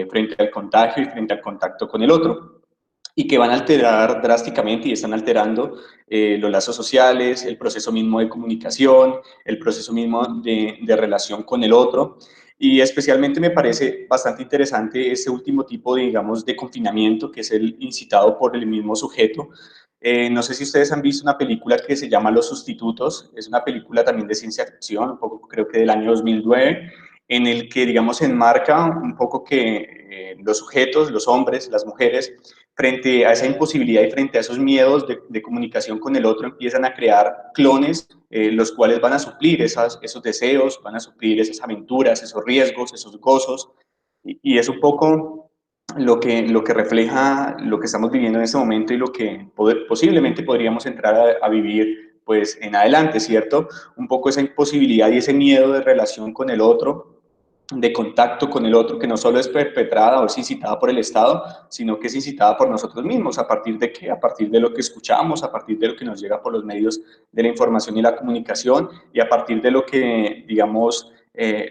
frente al contagio y frente al contacto con el otro, y que van a alterar drásticamente y están alterando los lazos sociales, el proceso mismo de comunicación, el proceso mismo de relación con el otro. Y especialmente me parece bastante interesante este último tipo de, digamos, de confinamiento, que es el incitado por el mismo sujeto. No sé si ustedes han visto una película que se llama Los Sustitutos, es una película también de ciencia ficción, un poco creo que del año 2009, en el que, digamos, enmarca un poco que los sujetos, los hombres, las mujeres, frente a esa imposibilidad y frente a esos miedos de comunicación con el otro, empiezan a crear clones, los cuales van a suplir esos deseos, van a suplir esas aventuras, esos riesgos, esos gozos, y es un poco lo que refleja lo que estamos viviendo en este momento y lo que posiblemente podríamos entrar a vivir pues en adelante, ¿cierto? Un poco esa imposibilidad y ese miedo de relación con el otro, de contacto con el otro, que no solo es perpetrada o es incitada por el Estado, sino que es incitada por nosotros mismos. ¿A partir de qué? A partir de lo que escuchamos, a partir de lo que nos llega por los medios de la información y la comunicación, y a partir de lo que, digamos,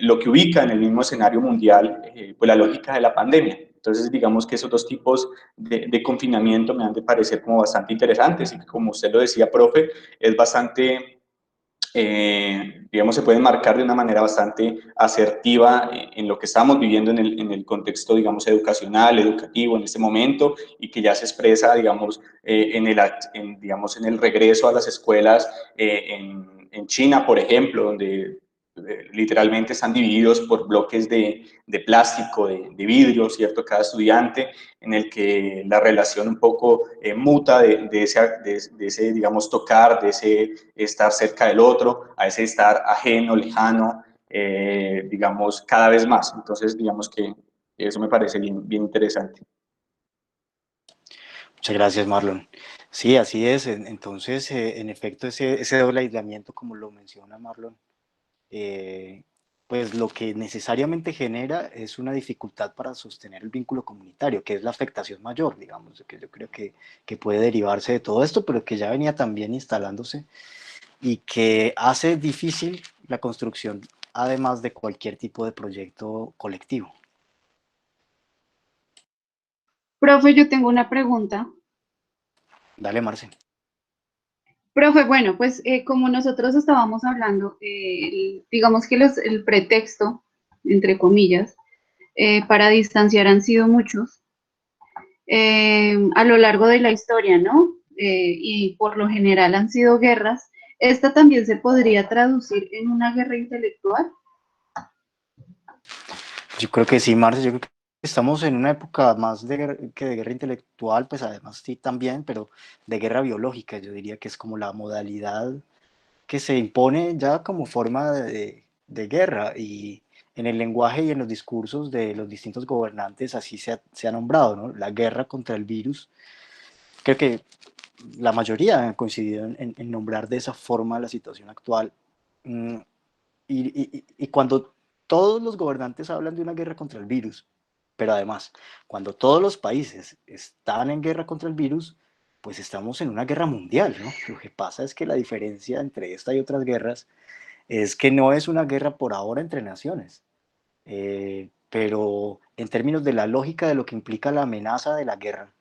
lo que ubica en el mismo escenario mundial, pues la lógica de la pandemia. Entonces, digamos que esos dos tipos de confinamiento me han de parecer como bastante interesantes, y como usted lo decía, profe, es bastante digamos, se pueden marcar de una manera bastante asertiva en lo que estamos viviendo en el contexto, digamos, educacional, educativo en este momento, y que ya se expresa, digamos, digamos, en el regreso a las escuelas en China, por ejemplo, donde literalmente están divididos por bloques de plástico, de vidrio, ¿cierto? Cada estudiante, en el que la relación un poco muta de ese, digamos, tocar, de ese estar cerca del otro, a ese estar ajeno, lejano, digamos, cada vez más. Entonces, digamos que eso me parece bien, bien interesante. Muchas gracias, Marlon. Sí, así es. Entonces, en efecto, ese doble aislamiento, como lo menciona Marlon, eh, pues lo que necesariamente genera es una dificultad para sostener el vínculo comunitario, que es la afectación mayor, digamos, que yo creo que puede derivarse de todo esto, pero que ya venía también instalándose y que hace difícil la construcción, además de cualquier tipo de proyecto colectivo. Profe, yo tengo una pregunta. Dale, Marce. Profe, bueno, pues como nosotros estábamos hablando, digamos que el pretexto, entre comillas, para distanciar han sido muchos a lo largo de la historia, ¿no? Y por lo general han sido guerras. ¿Esta también se podría traducir en una guerra intelectual? Yo creo que sí, Marce, yo creo que estamos en una época más que de guerra intelectual, pues además sí también, pero de guerra biológica, yo diría que es como la modalidad que se impone ya como forma de guerra, y en el lenguaje y en los discursos de los distintos gobernantes así se ha nombrado, ¿no? La guerra contra el virus. Creo que la mayoría han coincidido en nombrar de esa forma la situación actual. Mm, y cuando todos los gobernantes hablan de una guerra contra el virus, pero además, cuando todos los países están en guerra contra el virus, pues estamos en una guerra mundial, ¿no? Lo que pasa es que la diferencia entre esta y otras guerras es que no es una guerra por ahora entre naciones, pero en términos de la lógica de lo que implica la amenaza de la guerra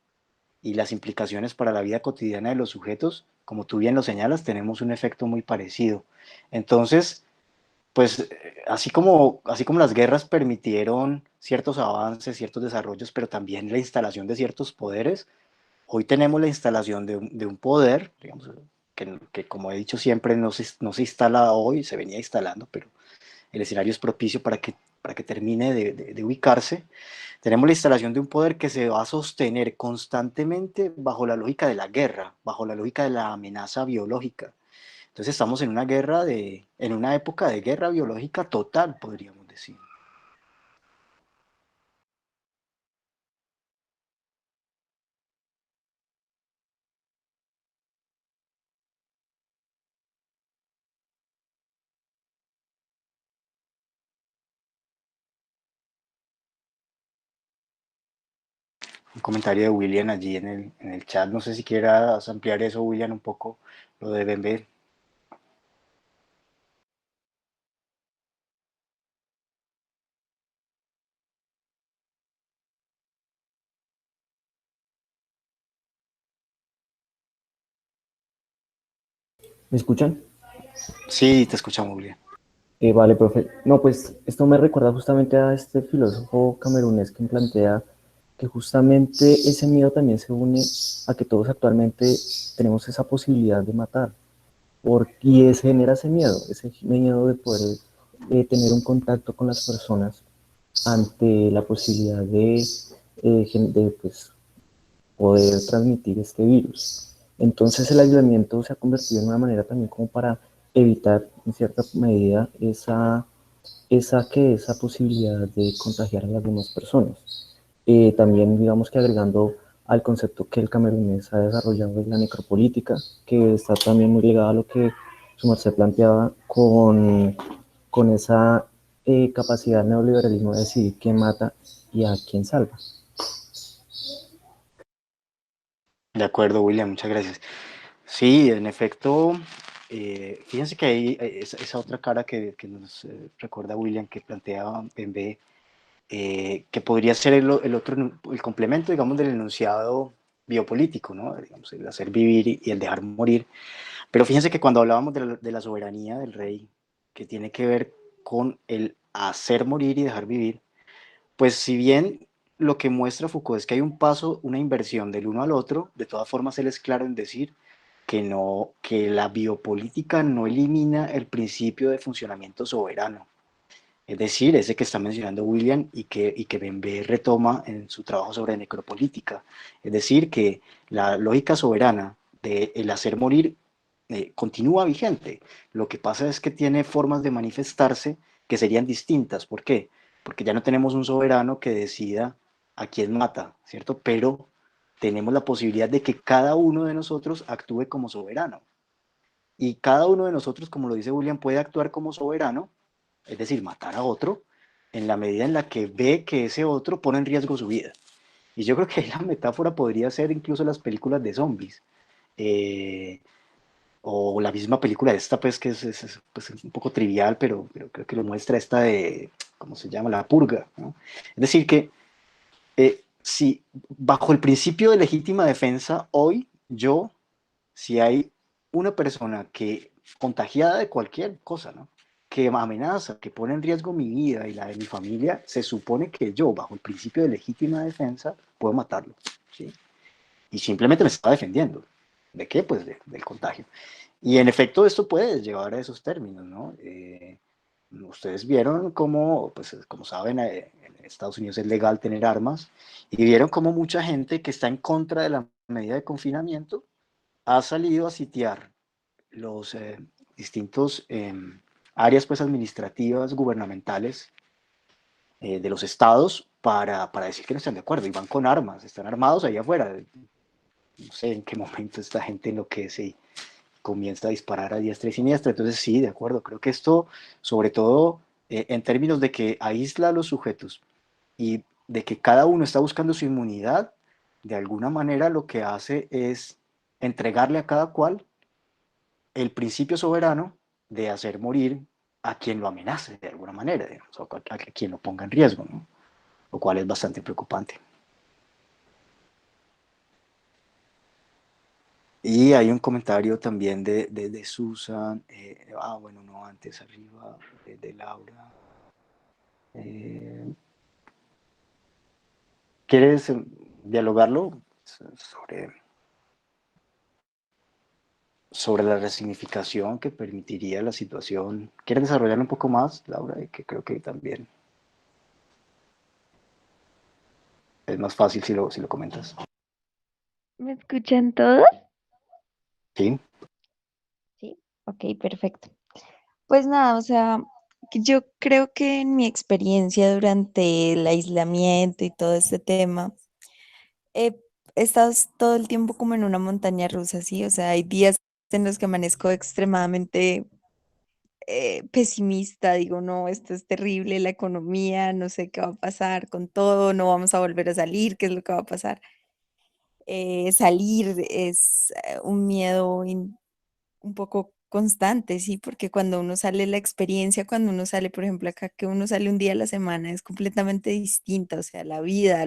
y las implicaciones para la vida cotidiana de los sujetos, como tú bien lo señalas, tenemos un efecto muy parecido. Entonces, pues así como las guerras permitieron ciertos avances, ciertos desarrollos, pero también la instalación de ciertos poderes, hoy tenemos la instalación de un poder, digamos, que como he dicho siempre no se instala hoy, se venía instalando, pero el escenario es propicio para que termine de ubicarse. Tenemos la instalación de un poder que se va a sostener constantemente bajo la lógica de la guerra, bajo la lógica de la amenaza biológica. Entonces estamos en una en una época de guerra biológica total, podríamos decir. Un comentario de William allí en el chat, no sé si quieras ampliar eso, William, un poco, lo de Bembe. ¿Me escuchan? Sí, te escuchamos, William. Vale, profe. No, pues esto me recuerda justamente a este filósofo camerunés que plantea que justamente ese miedo también se une a que todos actualmente tenemos esa posibilidad de matar. Y genera ese miedo de poder tener un contacto con las personas ante la posibilidad de pues, poder transmitir este virus. Entonces el aislamiento se ha convertido en una manera también como para evitar en cierta medida esa posibilidad de contagiar a las demás personas. También digamos que agregando al concepto que el camerunés ha desarrollado de la necropolítica, que está también muy ligada a lo que su merced planteaba con esa capacidad del neoliberalismo de decidir quién mata y a quién salva. De acuerdo, William, muchas gracias. Sí, en efecto, fíjense que hay esa otra cara que nos recuerda William, que plantea Bembe, que podría ser el otro, el complemento, digamos, del enunciado biopolítico, ¿no? Digamos, el hacer vivir y el dejar morir. Pero fíjense que cuando hablábamos de la soberanía del rey, que tiene que ver con el hacer morir y dejar vivir, pues si bien lo que muestra Foucault es que hay un paso, una inversión del uno al otro, de todas formas él es claro en decir que no, que la biopolítica no elimina el principio de funcionamiento soberano. Es decir, ese que está mencionando William y que Bembe retoma en su trabajo sobre necropolítica. Es decir, que la lógica soberana del hacer morir continúa vigente. Lo que pasa es que tiene formas de manifestarse que serían distintas. ¿Por qué? Porque ya no tenemos un soberano que decida a quién mata, ¿cierto? Pero tenemos la posibilidad de que cada uno de nosotros actúe como soberano. Y cada uno de nosotros, como lo dice William, puede actuar como soberano, es decir, matar a otro, en la medida en la que ve que ese otro pone en riesgo su vida. Y yo creo que la metáfora podría ser incluso las películas de zombies. Eh, o la misma película esta, pues, que pues, es un poco trivial, pero creo que lo muestra esta de, ¿cómo se llama? La purga, ¿no? Es decir, que si bajo el principio de legítima defensa, hoy yo, si hay una persona que contagiada de cualquier cosa, ¿no? Que amenaza, que pone en riesgo mi vida y la de mi familia, se supone que yo, bajo el principio de legítima defensa, puedo matarlo, ¿sí? Y simplemente me está defendiendo. ¿De qué? Pues del contagio. Y en efecto esto puede llevar a esos términos, ¿no? Ustedes vieron cómo, pues como saben, en Estados Unidos es legal tener armas, y vieron cómo mucha gente que está en contra de la medida de confinamiento ha salido a sitiar los distintos áreas pues, administrativas, gubernamentales de los estados para decir que no están de acuerdo y van con armas, están armados allá afuera. No sé en qué momento esta gente enloquece y comienza a disparar a diestra y siniestra. Entonces sí, de acuerdo, creo que esto, sobre todo en términos de que aísla a los sujetos y de que cada uno está buscando su inmunidad, de alguna manera lo que hace es entregarle a cada cual el principio soberano de hacer morir a quien lo amenace de alguna manera, digamos, o a quien lo ponga en riesgo, ¿no? Lo cual es bastante preocupante. Y hay un comentario también de Susan, bueno, no, antes arriba, de Laura. ¿Quieres dialogarlo sobre la resignificación que permitiría la situación? ¿Quieres desarrollarlo un poco más, Laura? Y que creo que también es más fácil si lo comentas. ¿Me escuchan todos? Sí. Sí. Ok, perfecto. Pues nada, o sea, que yo creo que en mi experiencia durante el aislamiento y todo este tema, he estado todo el tiempo como en una montaña rusa, ¿sí? O sea, hay días en los que amanezco extremadamente pesimista, digo, no, esto es terrible, la economía, no sé qué va a pasar con todo, no vamos a volver a salir, ¿qué es lo que va a pasar? Salir es un miedo un poco constante, ¿sí? Porque cuando uno sale, la experiencia, cuando uno sale, por ejemplo, acá que uno sale un día a la semana es completamente distinta, o sea, la vida,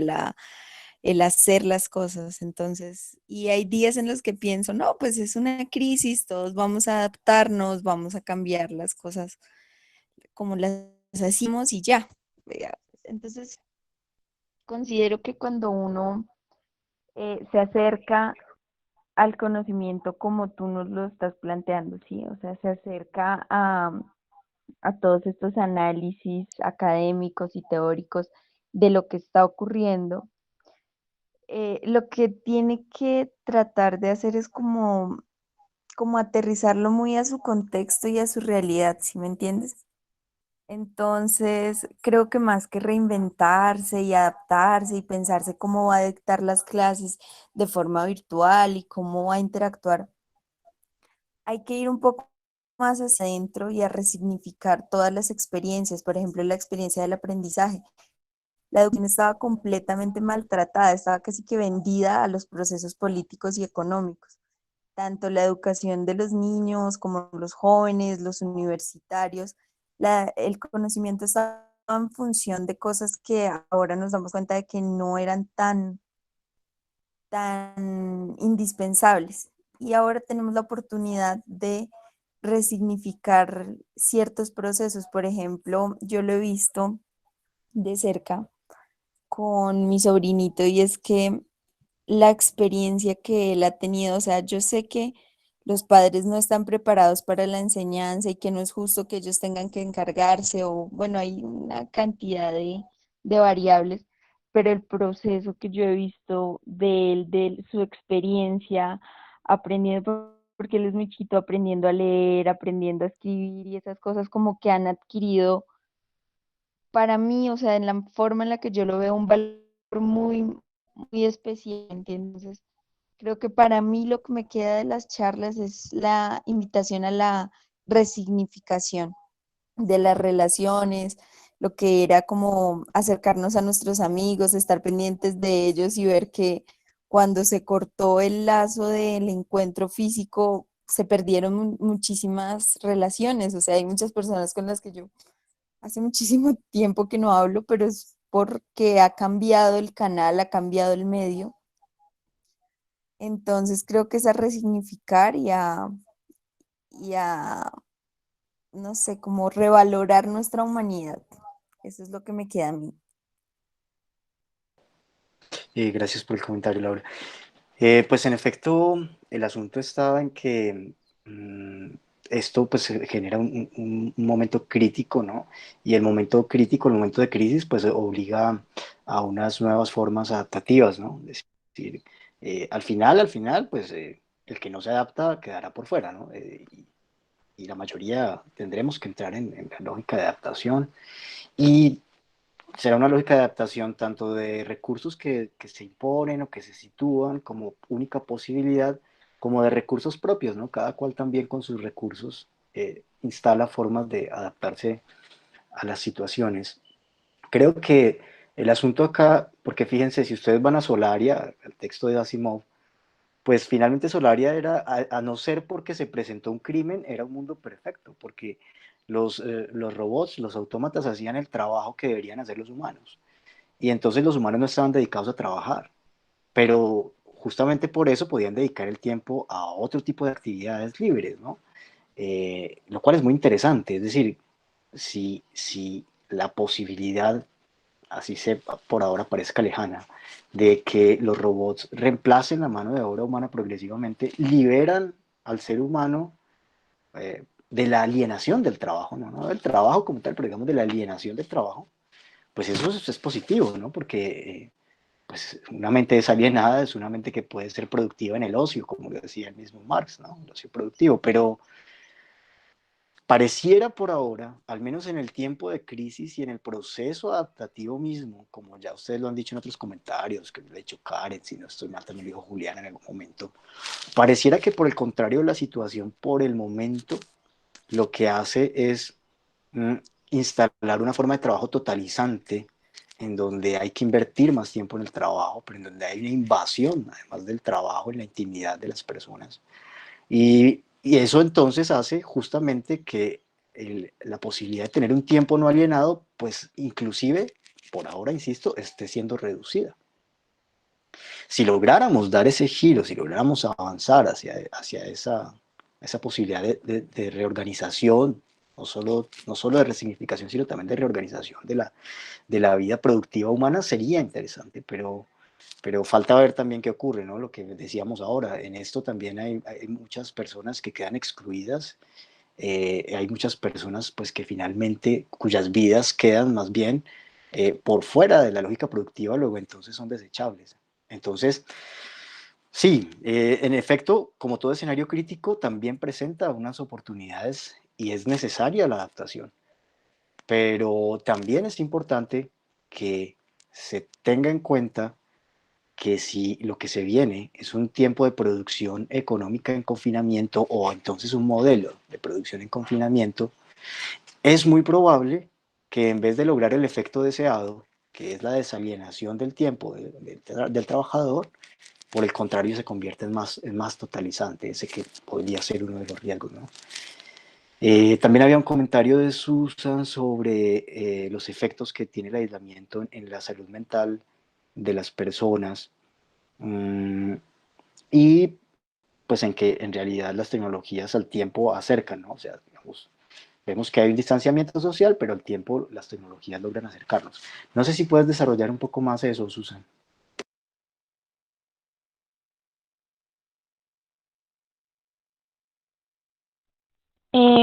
el hacer las cosas. Entonces, y hay días en los que pienso, no, pues es una crisis, todos vamos a adaptarnos, vamos a cambiar las cosas como las hacemos y ya. Vea. Entonces, considero que cuando uno se acerca al conocimiento como tú nos lo estás planteando, ¿sí? O sea, se acerca a todos estos análisis académicos y teóricos de lo que está ocurriendo. Lo que tiene que tratar de hacer es como aterrizarlo muy a su contexto y a su realidad, ¿sí me entiendes? Entonces, creo que más que reinventarse y adaptarse y pensarse cómo va a dictar las clases de forma virtual y cómo va a interactuar, hay que ir un poco más hacia adentro y a resignificar todas las experiencias, por ejemplo, la experiencia del aprendizaje. La educación estaba completamente maltratada, estaba casi que vendida a los procesos políticos y económicos. Tanto la educación de los niños como los jóvenes, los universitarios, el conocimiento estaba en función de cosas que ahora nos damos cuenta de que no eran tan indispensables. Y ahora tenemos la oportunidad de resignificar ciertos procesos. Por ejemplo, yo lo he visto de cerca con mi sobrinito y es que la experiencia que él ha tenido, o sea, yo sé que los padres no están preparados para la enseñanza y que no es justo que ellos tengan que encargarse o, bueno, hay una cantidad de variables, pero el proceso que yo he visto de él, de su experiencia, aprendiendo, porque él es muy chiquito, aprendiendo a leer, aprendiendo a escribir y esas cosas como que han adquirido para mí, o sea, en la forma en la que yo lo veo, un valor muy, muy especial, ¿entiendes? Creo que para mí lo que me queda de las charlas es la invitación a la resignificación de las relaciones, lo que era como acercarnos a nuestros amigos, estar pendientes de ellos y ver que cuando se cortó el lazo del encuentro físico, se perdieron muchísimas relaciones. O sea, hay muchas personas con las que yo hace muchísimo tiempo que no hablo, pero es porque ha cambiado el canal, ha cambiado el medio. Entonces creo que es a resignificar y a, no sé, como revalorar nuestra humanidad. Eso es lo que me queda a mí. Gracias por el comentario, Laura. Pues en efecto, el asunto estaba en que mm, esto pues genera un momento crítico, ¿no? Y el momento crítico, el momento de crisis, pues obliga a unas nuevas formas adaptativas, ¿no? Es decir, al final, pues el que no se adapta quedará por fuera, ¿no? y la mayoría tendremos que entrar en la lógica de adaptación, y será una lógica de adaptación tanto de recursos que se imponen o que se sitúan como única posibilidad, como de recursos propios, ¿no? Cada cual también con sus recursos instala formas de adaptarse a las situaciones. Creo que el asunto acá, porque fíjense, si ustedes van a Solaria, el texto de Asimov, pues finalmente Solaria era, a no ser porque se presentó un crimen, era un mundo perfecto, porque los robots, los autómatas hacían el trabajo que deberían hacer los humanos. Y entonces los humanos no estaban dedicados a trabajar, pero justamente por eso podían dedicar el tiempo a otro tipo de actividades libres, ¿no? Lo cual es muy interesante, es decir, si la posibilidad, así sepa, por ahora parezca lejana, de que los robots reemplacen la mano de obra humana progresivamente, liberan al ser humano de la alienación del trabajo, no del trabajo como tal, pero digamos de la alienación del trabajo, pues eso es positivo, ¿no? Porque pues una mente desalienada es una mente que puede ser productiva en el ocio, como lo decía el mismo Marx, ¿no? El ocio productivo, pero pareciera por ahora, al menos en el tiempo de crisis y en el proceso adaptativo mismo, como ya ustedes lo han dicho en otros comentarios, que lo ha dicho Karen, si no estoy mal, también lo dijo Julián en algún momento, pareciera que por el contrario la situación por el momento lo que hace es mm, instalar una forma de trabajo totalizante en donde hay que invertir más tiempo en el trabajo, pero en donde hay una invasión, además del trabajo, en la intimidad de las personas. Y eso entonces hace justamente que la posibilidad de tener un tiempo no alienado, pues inclusive, por ahora, insisto, esté siendo reducida. Si lográramos dar ese giro, si lográramos avanzar hacia esa posibilidad de reorganización, no solo de resignificación, sino también de reorganización de la vida productiva humana, sería interesante, pero falta ver también qué ocurre, ¿no? Lo que decíamos ahora, en esto también hay muchas personas que quedan excluidas, hay muchas personas pues que finalmente, cuyas vidas quedan más bien por fuera de la lógica productiva, luego entonces son desechables. Entonces, sí, en efecto, como todo escenario crítico, también presenta unas oportunidades y es necesaria la adaptación, pero también es importante que se tenga en cuenta que si lo que se viene es un tiempo de producción económica en confinamiento o entonces un modelo de producción en confinamiento, es muy probable que en vez de lograr el efecto deseado, que es la desalienación del tiempo del trabajador, por el contrario se convierte en más totalizante, ese que podría ser uno de los riesgos, ¿no? También había un comentario de Susan sobre los efectos que tiene el aislamiento en la salud mental de las personas. Mm, y pues en que en realidad las tecnologías al tiempo acercan, ¿no? O sea, digamos, vemos que hay un distanciamiento social, pero al tiempo las tecnologías logran acercarnos. No sé si puedes desarrollar un poco más eso, Susan.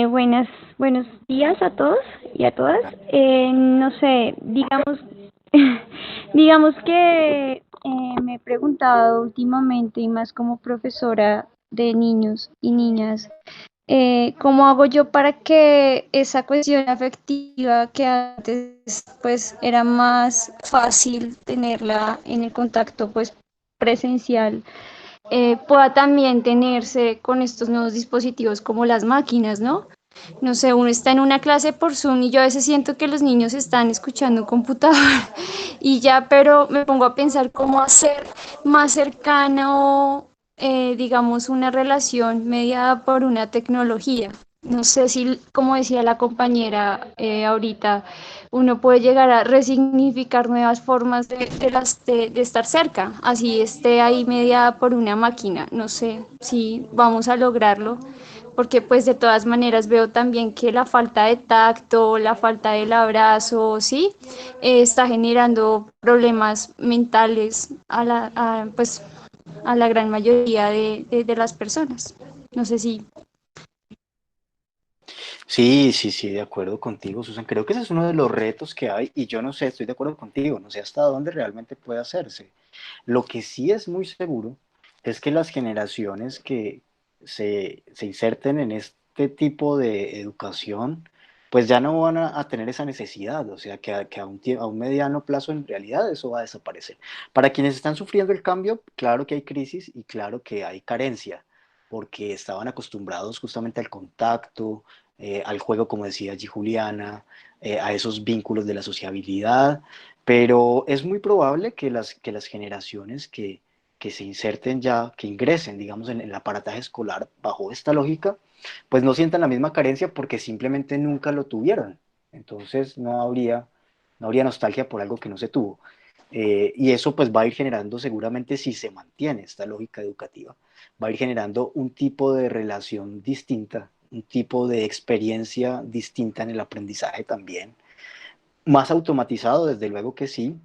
Buenas, buenos días a todos y a todas. No sé, digamos, digamos que me he preguntado últimamente y más como profesora de niños y niñas, ¿cómo hago yo para que esa cuestión afectiva que antes pues era más fácil tenerla en el contacto pues presencial? Pueda también tenerse con estos nuevos dispositivos como las máquinas, ¿no? No sé, uno está en una clase por Zoom y yo a veces siento que los niños están escuchando un computador y ya, pero me pongo a pensar cómo hacer más cercano, digamos, una relación mediada por una tecnología. No sé si, como decía la compañera ahorita, uno puede llegar a resignificar nuevas formas de estar cerca, así esté ahí mediada por una máquina. No sé si vamos a lograrlo, porque pues de todas maneras veo también que la falta de tacto, la falta del abrazo, ¿sí? Está generando problemas mentales pues, a la gran mayoría de las personas. No sé si... Sí, sí, sí, de acuerdo contigo, Susan. Creo que ese es uno de los retos que hay y yo no sé, estoy de acuerdo contigo, no sé hasta dónde realmente puede hacerse. Lo que sí es muy seguro es que las generaciones que se inserten este tipo de educación, pues ya no van a tener esa necesidad, o sea, que a un mediano plazo en realidad eso va a desaparecer. Para quienes están sufriendo el cambio, claro que hay crisis y claro que hay carencia, porque estaban acostumbrados justamente al contacto, al juego, como decía allí Juliana, a esos vínculos de la sociabilidad, pero es muy probable que las generaciones que se inserten ya, que ingresen, digamos, en el aparataje escolar bajo esta lógica, pues no sientan la misma carencia porque simplemente nunca lo tuvieron. Entonces no habría nostalgia por algo que no se tuvo. Y eso pues va a ir generando seguramente, si se mantiene esta lógica educativa, va a ir generando un tipo de relación distinta, un tipo de experiencia distinta en el aprendizaje también. Más automatizado, desde luego que sí,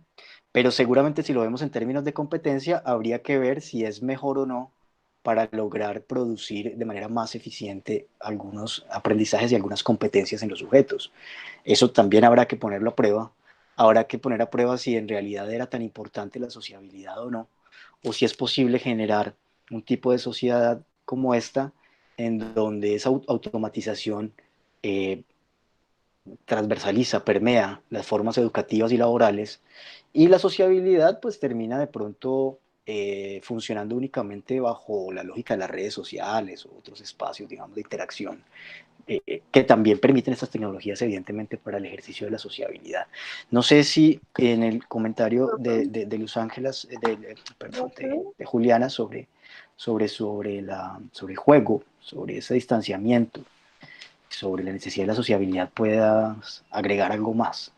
pero seguramente si lo vemos en términos de competencia, habría que ver si es mejor o no para lograr producir de manera más eficiente algunos aprendizajes y algunas competencias en los sujetos. Eso también habrá que ponerlo a prueba. Habrá que poner a prueba si en realidad era tan importante la sociabilidad o no, o si es posible generar un tipo de sociedad como esta, en donde esa automatización eh, transversaliza, permea las formas educativas y laborales, y la sociabilidad pues termina de pronto funcionando únicamente bajo la lógica de las redes sociales o otros espacios, digamos, de interacción, que también permiten estas tecnologías, evidentemente, para el ejercicio de la sociabilidad. No sé si en el comentario de Luz Ángelas, perdón, de Juliana sobre el juego, sobre ese distanciamiento, sobre la necesidad de la sociabilidad, puedas agregar algo más.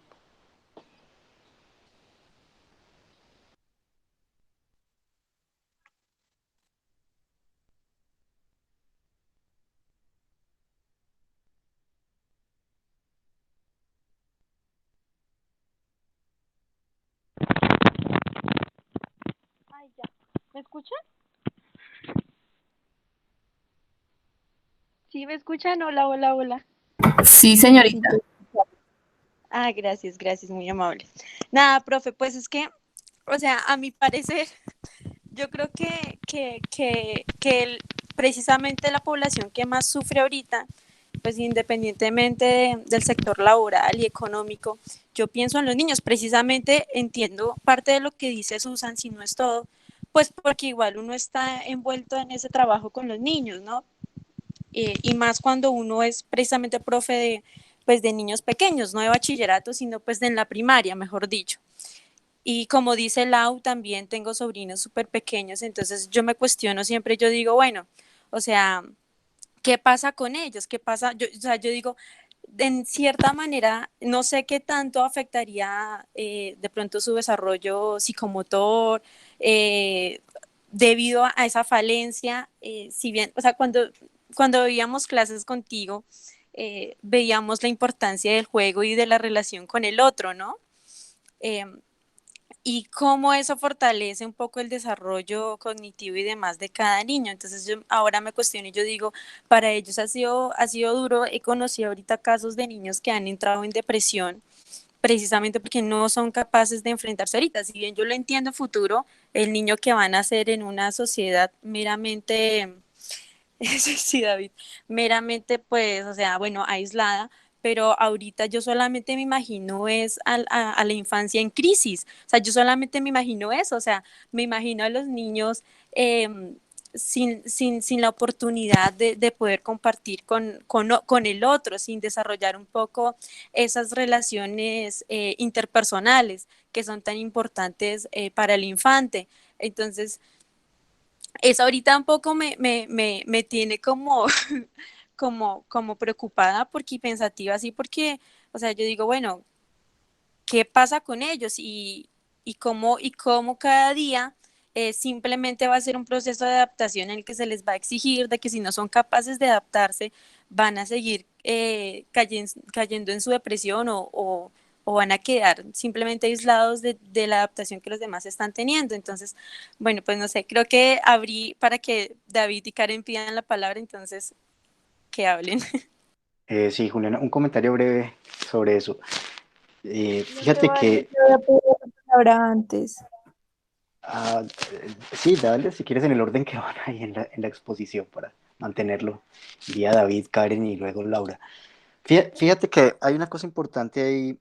Ay, ya. ¿Me escuchan? ¿Sí me escuchan? Hola, hola, hola. Sí, Sí, señorita. gracias, gracias, muy amable. Nada, profe, pues es que, o sea, a mi parecer, yo creo precisamente la población que más sufre ahorita, pues independientemente del sector laboral y económico, yo pienso en los niños. Precisamente entiendo parte de lo que dice Susan, si no es todo, pues porque igual uno está envuelto en ese trabajo con los niños, ¿no? Y más cuando uno es precisamente profe de, pues de niños pequeños, no de bachillerato, sino pues de en la primaria, mejor dicho. Y como dice Lau, también tengo sobrinos súper pequeños, entonces yo me cuestiono siempre, yo digo, bueno, o sea, ¿qué pasa con ellos? ¿Qué pasa? Yo, o sea, yo digo, en cierta manera, no sé qué tanto afectaría de pronto su desarrollo psicomotor, eh, debido a esa falencia, si bien, o sea, cuando veíamos clases contigo, veíamos la importancia del juego y de la relación con el otro, ¿no? Eh, y cómo eso fortalece un poco el desarrollo cognitivo y demás de cada niño. Entonces yo ahora me cuestiono y yo digo, para ellos ha sido duro. He conocido ahorita casos de niños que han entrado en depresión precisamente porque no son capaces de enfrentarse ahorita. Si bien yo lo entiendo en futuro, el niño que van a ser en una sociedad meramente sí, David, meramente pues, o sea, bueno, aislada, pero ahorita yo solamente me imagino es a la infancia en crisis, o sea, yo solamente me imagino eso, o sea, me imagino a los niños eh, sin la oportunidad de poder compartir con el otro, sin desarrollar un poco esas relaciones interpersonales que son tan importantes para el infante. Entonces, eso ahorita un poco me tiene como, como preocupada porque, y pensativa así, porque, o sea, yo digo, bueno, ¿qué pasa con ellos? Y cómo cada día simplemente va a ser un proceso de adaptación en el que se les va a exigir de que si no son capaces de adaptarse, van a seguir cayendo en su depresión o van a quedar simplemente aislados de la adaptación que los demás están teniendo. Entonces, bueno, pues no sé, creo que abrí para que David y Karen pidan la palabra, entonces que hablen. Sí, Juliana, un comentario breve sobre eso. No se Fíjate vale, que, yo voy a pedir la palabra antes. ah, sí, dale, si quieres en el orden que van ahí en la exposición para mantenerlo. Día David, Karen y luego Laura. Fíjate que hay una cosa importante ahí,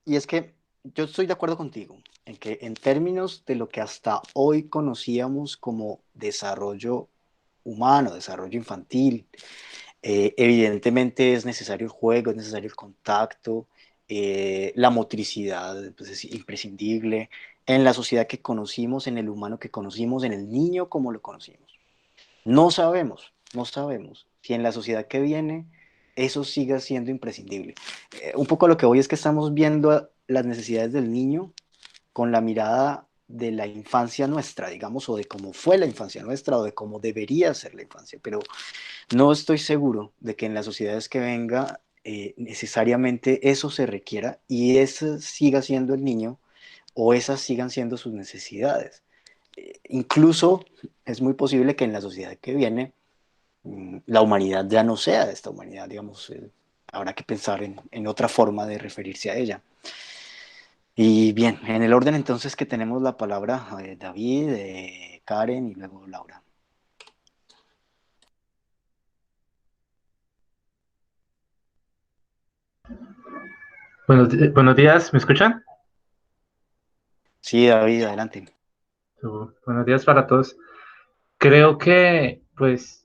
y es que yo estoy de acuerdo contigo, en que en términos de lo que hasta hoy conocíamos como desarrollo humano, desarrollo infantil, evidentemente es necesario el juego, es necesario el contacto, la motricidad pues, es imprescindible en la sociedad que conocimos, en el humano que conocimos, en el niño como lo conocimos. No sabemos si en la sociedad que viene eso siga siendo imprescindible. Un poco lo que voy es que estamos viendo las necesidades del niño con la mirada de la infancia nuestra, digamos, o de cómo fue la infancia nuestra, o de cómo debería ser la infancia, pero no estoy seguro de que en las sociedades que venga necesariamente eso se requiera y ese siga siendo el niño o esas sigan siendo sus necesidades. Incluso es muy posible que en la sociedad que viene la humanidad ya no sea de esta humanidad, digamos, habrá que pensar en otra forma de referirse a ella. Y bien, en el orden entonces que tenemos la palabra David, Karen y luego Laura. Buenos días, ¿me escuchan? Sí, David, adelante. Buenos días para todos. Creo que, pues,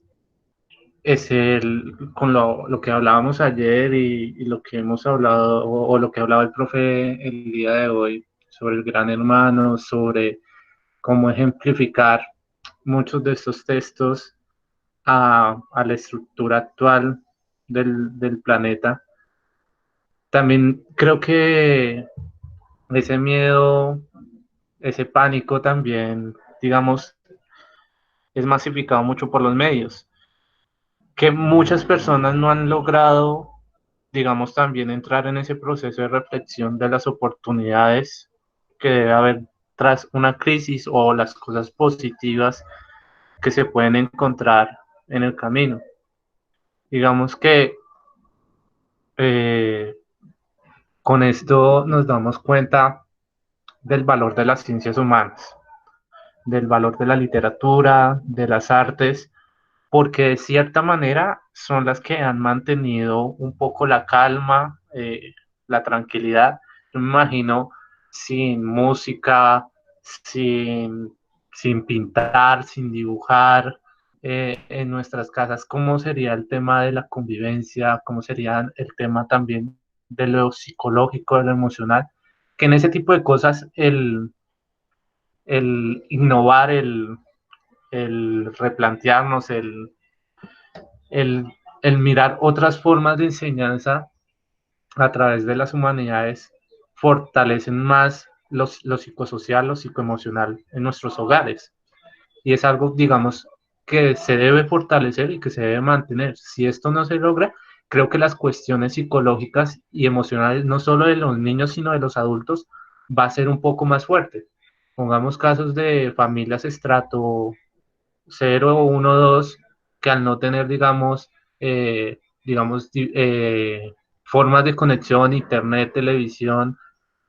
con lo que hablábamos ayer y lo que hemos hablado, o lo que hablaba el profe el día de hoy, sobre el gran hermano, sobre cómo ejemplificar muchos de estos textos a la estructura actual del planeta. También creo que ese miedo, ese pánico también, digamos, es masificado mucho por los medios, que muchas personas no han logrado, digamos, también entrar en ese proceso de reflexión de las oportunidades que debe haber tras una crisis o las cosas positivas que se pueden encontrar en el camino. Digamos que eh, con esto nos damos cuenta del valor de las ciencias humanas, del valor de la literatura, de las artes, porque de cierta manera son las que han mantenido un poco la calma, la tranquilidad. Yo me imagino sin música, sin pintar, sin dibujar, en nuestras casas, cómo sería el tema de la convivencia, cómo sería el tema también de lo psicológico, de lo emocional, que en ese tipo de cosas el innovar, el replantearnos, el, el mirar otras formas de enseñanza a través de las humanidades fortalecen más lo psicosocial, lo psicoemocional en nuestros hogares. Y es algo, digamos, que se debe fortalecer y que se debe mantener. Si esto no se logra, creo que las cuestiones psicológicas y emocionales, no solo de los niños, sino de los adultos, va a ser un poco más fuerte. Pongamos casos de familias estrato 0, 1, 2, que al no tener, formas de conexión, internet, televisión,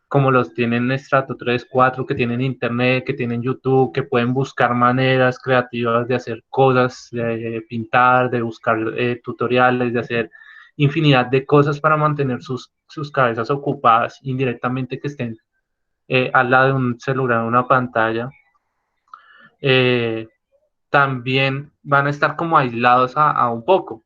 como los tienen estrato 3, 4, que tienen internet, que tienen YouTube, que pueden buscar maneras creativas de hacer cosas, de pintar, de buscar tutoriales, de hacer infinidad de cosas para mantener sus cabezas ocupadas, indirectamente que estén al lado de un celular, una pantalla. Eh, También van a estar como aislados a un poco.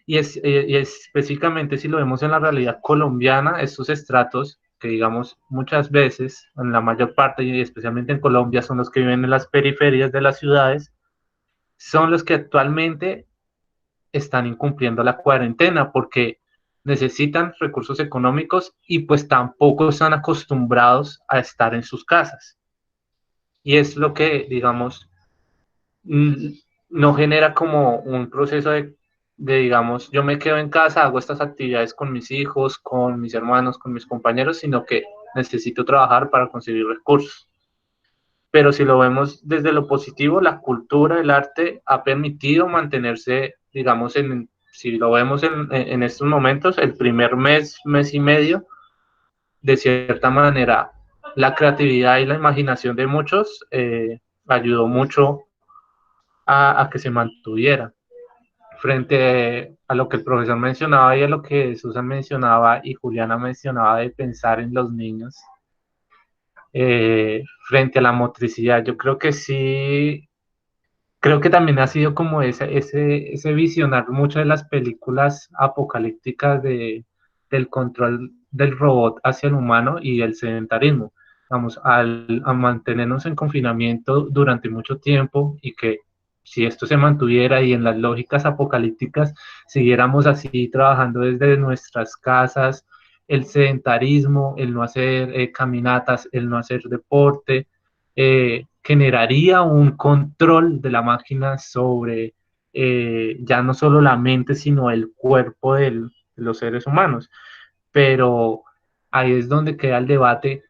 Y específicamente si lo vemos en la realidad colombiana, estos estratos que digamos muchas veces, en la mayor parte y especialmente en Colombia, son los que viven en las periferias de las ciudades, son los que actualmente están incumpliendo la cuarentena porque necesitan recursos económicos y pues tampoco están acostumbrados a estar en sus casas. Y es lo que, digamos, no genera como un proceso digamos, yo me quedo en casa, hago estas actividades con mis hijos, con mis hermanos, con mis compañeros, sino que necesito trabajar para conseguir recursos. Pero si lo vemos desde lo positivo, la cultura, el arte ha permitido mantenerse, digamos, si lo vemos en estos momentos, el primer mes, mes y medio, de cierta manera, la creatividad y la imaginación de muchos ayudó mucho a que se mantuviera. frente a lo que el profesor mencionaba y a lo que Susan mencionaba y Juliana mencionaba de pensar en los niños, frente a la motricidad, yo creo que sí, creo que también ha sido como ese visionar mucho de las películas apocalípticas del control del robot hacia el humano y el sedentarismo. Vamos, a mantenernos en confinamiento durante mucho tiempo y que si esto se mantuviera y en las lógicas apocalípticas siguiéramos así trabajando desde nuestras casas, el sedentarismo, el no hacer caminatas, el no hacer deporte, generaría un control de la máquina sobre ya no solo la mente, sino el cuerpo de los seres humanos. Pero ahí es donde queda el debate,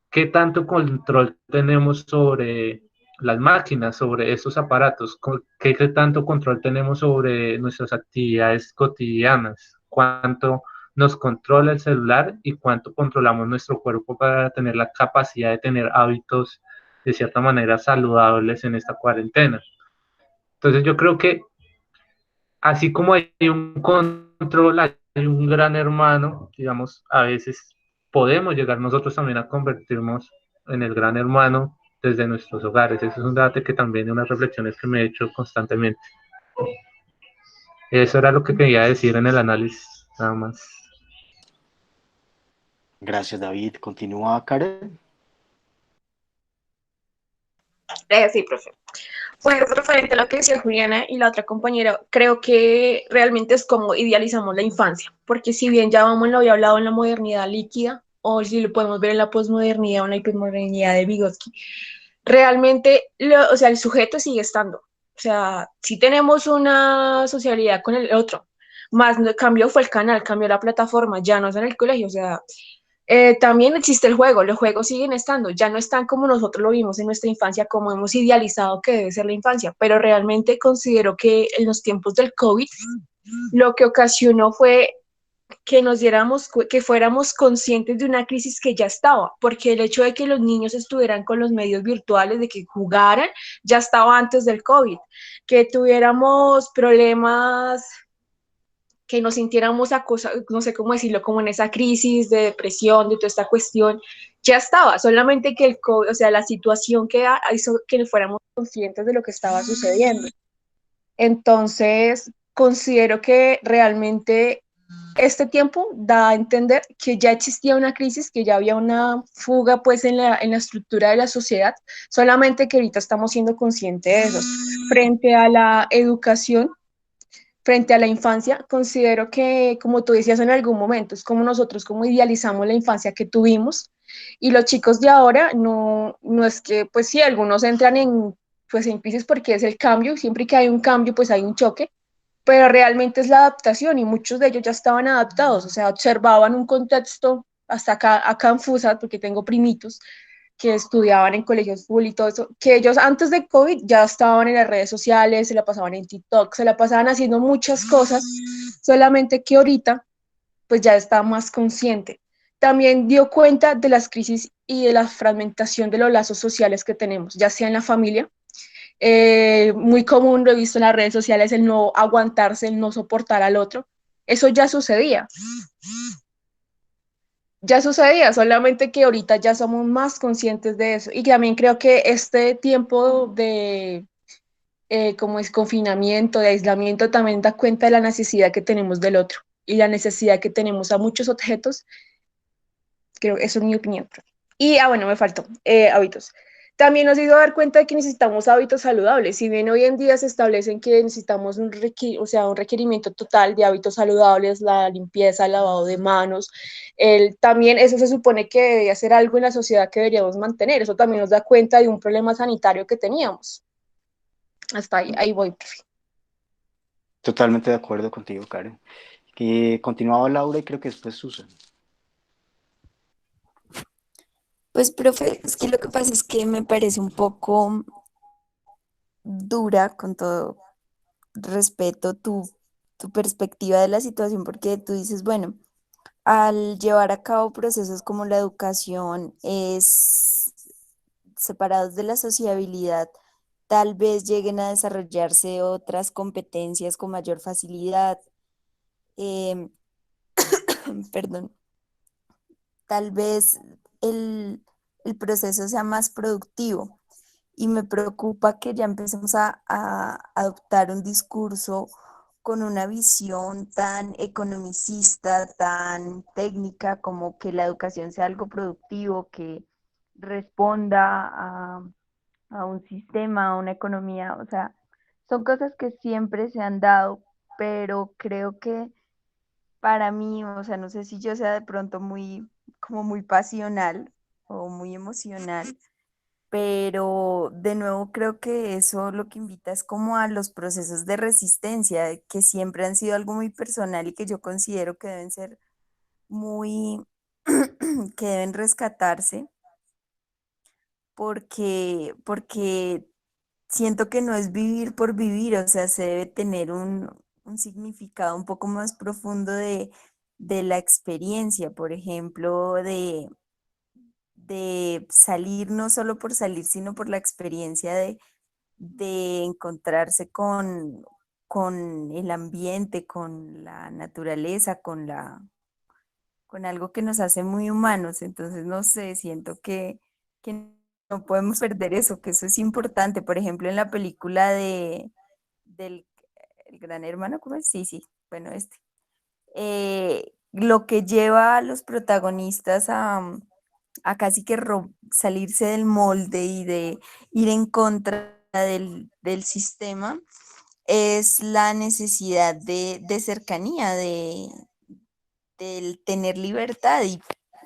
¿qué tanto control tenemos sobre las máquinas, sobre esos aparatos? ¿Qué tanto control tenemos sobre nuestras actividades cotidianas? ¿Cuánto nos controla el celular y cuánto controlamos nuestro cuerpo para tener la capacidad de tener hábitos de cierta manera saludables en esta cuarentena? Entonces yo creo que así como hay un control, hay un gran hermano, digamos, a veces podemos llegar nosotros también a convertirnos en el gran hermano desde nuestros hogares. Eso es un debate que también, unas reflexiones que me he hecho constantemente. Eso era lo que quería decir en el análisis, nada más. Gracias, David. Continúa, Karen. Sí, profe. Pues referente a lo que decía Juliana y la otra compañera, creo que realmente es como idealizamos la infancia, porque si bien ya vamos, lo había hablado en la modernidad líquida, o si lo podemos ver en la posmodernidad o en la hipermodernidad de Vygotsky, realmente, o sea, el sujeto sigue estando. O sea, si tenemos una socialidad con el otro, más cambió fue el canal, cambió la plataforma, ya no es en el colegio, o sea, también existe el juego, los juegos siguen estando, ya no están como nosotros lo vimos en nuestra infancia, como hemos idealizado que debe ser la infancia, pero realmente considero que en los tiempos del COVID lo que ocasionó fue que nos diéramos, que fuéramos conscientes de una crisis que ya estaba, porque el hecho de que los niños estuvieran con los medios virtuales, de que jugaran, ya estaba antes del COVID, que tuviéramos problemas, que nos sintiéramos no sé cómo decirlo, como en esa crisis de depresión, de toda esta cuestión, ya estaba, solamente que el COVID, o sea, la situación que hizo que fuéramos conscientes de lo que estaba sucediendo. Entonces, considero que realmente este tiempo da a entender que ya existía una crisis, que ya había una fuga pues en la estructura de la sociedad, solamente que ahorita estamos siendo conscientes de eso. Frente a la educación, frente a la infancia, considero que, como tú decías en algún momento, es como nosotros como idealizamos la infancia que tuvimos, y los chicos de ahora no es que, pues sí, algunos entran pues en crisis porque es el cambio, siempre que hay un cambio, pues hay un choque, pero realmente es la adaptación y muchos de ellos ya estaban adaptados, o sea, observaban un contexto hasta acá en FUSAT, porque tengo primitos que estudiaban en colegios full y todo eso, que ellos antes de COVID ya estaban en las redes sociales, se la pasaban en TikTok, se la pasaban haciendo muchas cosas, solamente que ahorita pues ya está más consciente. También dio cuenta de las crisis y de la fragmentación de los lazos sociales que tenemos, ya sea en la familia. Muy común, lo he visto en las redes sociales, el no aguantarse, el no soportar al otro. Eso ya sucedía, solamente que ahorita ya somos más conscientes de eso. Y también creo que este tiempo de como es confinamiento, de aislamiento, también da cuenta de la necesidad que tenemos del otro y la necesidad que tenemos a muchos objetos. Creo que eso es mi opinión. Y, bueno, me faltó, hábitos. También nos ha ido a dar cuenta de que necesitamos hábitos saludables. Si bien hoy en día se establecen que necesitamos o sea, un requerimiento total de hábitos saludables, la limpieza, el lavado de manos, también eso se supone que debería ser algo en la sociedad que deberíamos mantener. Eso también nos da cuenta de un problema sanitario que teníamos. Hasta ahí voy, profe. Totalmente de acuerdo contigo, Karen. Que continuaba Laura y creo que después Susan. Pues, profe, es que lo que pasa es que me parece un poco dura, con todo respeto, tu perspectiva de la situación, porque tú dices, bueno, al llevar a cabo procesos como la educación es separados de la sociabilidad, tal vez lleguen a desarrollarse otras competencias con mayor facilidad. Em, perdón, tal vez el proceso sea más productivo y me preocupa que ya empecemos a adoptar un discurso con una visión tan economicista, tan técnica, como que la educación sea algo productivo, que responda a un sistema, a una economía. O sea, son cosas que siempre se han dado, pero creo que para mí, o sea, no sé si yo sea de pronto muy, como muy pasional o muy emocional, pero de nuevo creo que eso lo que invita es como a los procesos de resistencia, que siempre han sido algo muy personal y que yo considero que deben ser muy, que deben rescatarse, porque siento que no es vivir por vivir, o sea, se debe tener un significado un poco más profundo de la experiencia, por ejemplo, de salir no solo por salir, sino por la experiencia de encontrarse con el ambiente, con la naturaleza, con algo que nos hace muy humanos. Entonces, no sé, siento que no podemos perder eso, que eso es importante. Por ejemplo, en la película del El Gran Hermano, ¿cómo es? Sí, sí, bueno, lo que lleva a los protagonistas a casi que salirse del molde y de ir en contra del sistema es la necesidad de cercanía, del tener libertad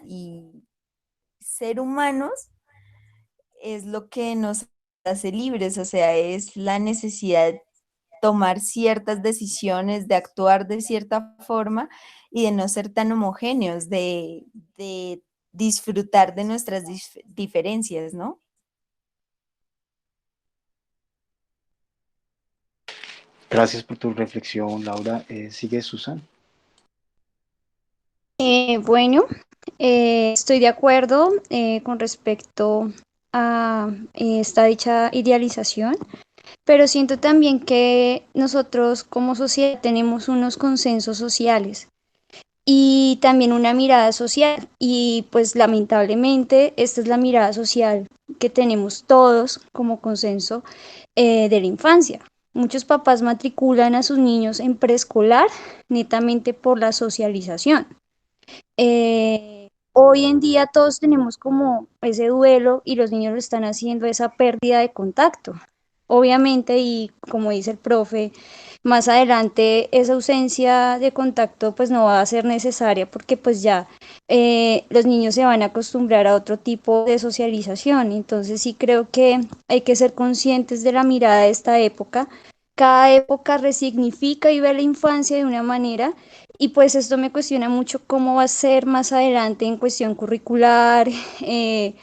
y ser humanos es lo que nos hace libres, o sea, es la necesidad de tomar ciertas decisiones, de actuar de cierta forma y de no ser tan homogéneos, de disfrutar de nuestras diferencias, ¿no? Gracias por tu reflexión, Laura. Sigue Susan. Bueno, estoy de acuerdo con respecto a esta dicha idealización, pero siento también que nosotros como sociedad tenemos unos consensos sociales y también una mirada social y pues lamentablemente esta es la mirada social que tenemos todos como consenso de la infancia. Muchos papás matriculan a sus niños en preescolar netamente por la socialización. Hoy en día todos tenemos como ese duelo y los niños lo están haciendo, esa pérdida de contacto. Obviamente, y como dice el profe, más adelante esa ausencia de contacto pues no va a ser necesaria porque pues ya los niños se van a acostumbrar a otro tipo de socialización. Entonces sí creo que hay que ser conscientes de la mirada de esta época. Cada época resignifica y ve la infancia de una manera y pues esto me cuestiona mucho cómo va a ser más adelante en cuestión curricular, eh,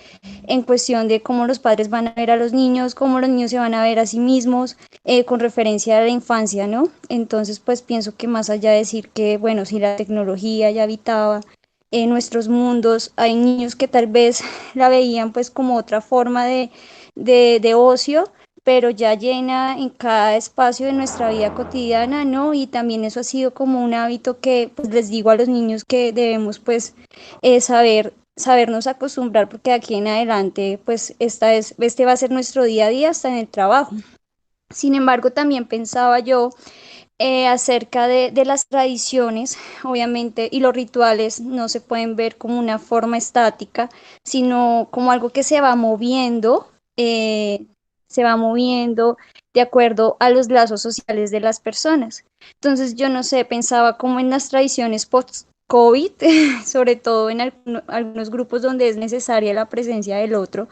en cuestión de cómo los padres van a ver a los niños, cómo los niños se van a ver a sí mismos, con referencia a la infancia, ¿no? Entonces, pues pienso que más allá de decir que, bueno, si la tecnología ya habitaba en nuestros mundos, hay niños que tal vez la veían pues como otra forma de ocio, pero ya llena en cada espacio de nuestra vida cotidiana, ¿no? Y también eso ha sido como un hábito que pues les digo a los niños que debemos pues sabernos acostumbrar porque de aquí en adelante pues este va a ser nuestro día a día hasta en el trabajo. Sin embargo, también pensaba yo acerca de las tradiciones, obviamente, y los rituales no se pueden ver como una forma estática, sino como algo que se va moviendo de acuerdo a los lazos sociales de las personas. Entonces, yo no sé, pensaba como en las tradiciones post-COVID, sobre todo en algunos grupos donde es necesaria la presencia del otro,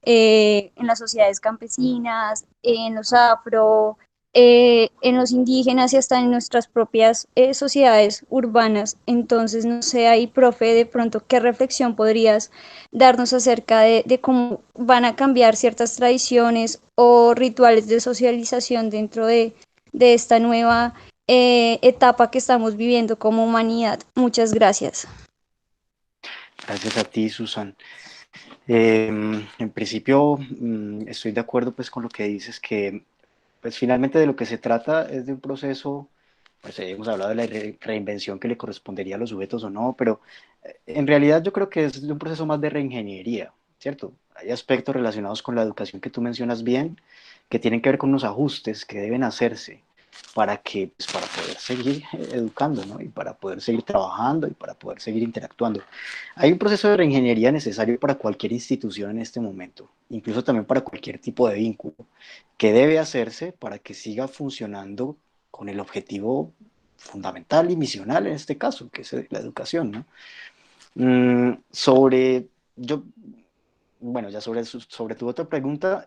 en las sociedades campesinas, en los afro, en los indígenas y hasta en nuestras propias sociedades urbanas. Entonces, no sé, ahí, profe, de pronto, ¿qué reflexión podrías darnos acerca de cómo van a cambiar ciertas tradiciones o rituales de socialización dentro de esta nueva etapa que estamos viviendo como humanidad? Muchas gracias. Gracias a ti, Susan. En principio, estoy de acuerdo pues con lo que dices, que pues finalmente de lo que se trata es de un proceso, pues hemos hablado de la reinvención que le correspondería a los sujetos o no, pero en realidad yo creo que es de un proceso más de reingeniería, ¿cierto? Hay aspectos relacionados con la educación que tú mencionas bien, que tienen que ver con unos ajustes que deben hacerse para que, pues, para poder seguir educando, ¿no? Y para poder seguir trabajando y para poder seguir interactuando. Hay un proceso de reingeniería necesario para cualquier institución en este momento, incluso también para cualquier tipo de vínculo, que debe hacerse para que siga funcionando con el objetivo fundamental y misional en este caso, que es la educación, ¿no? Sobre, yo, bueno, ya sobre tu otra pregunta,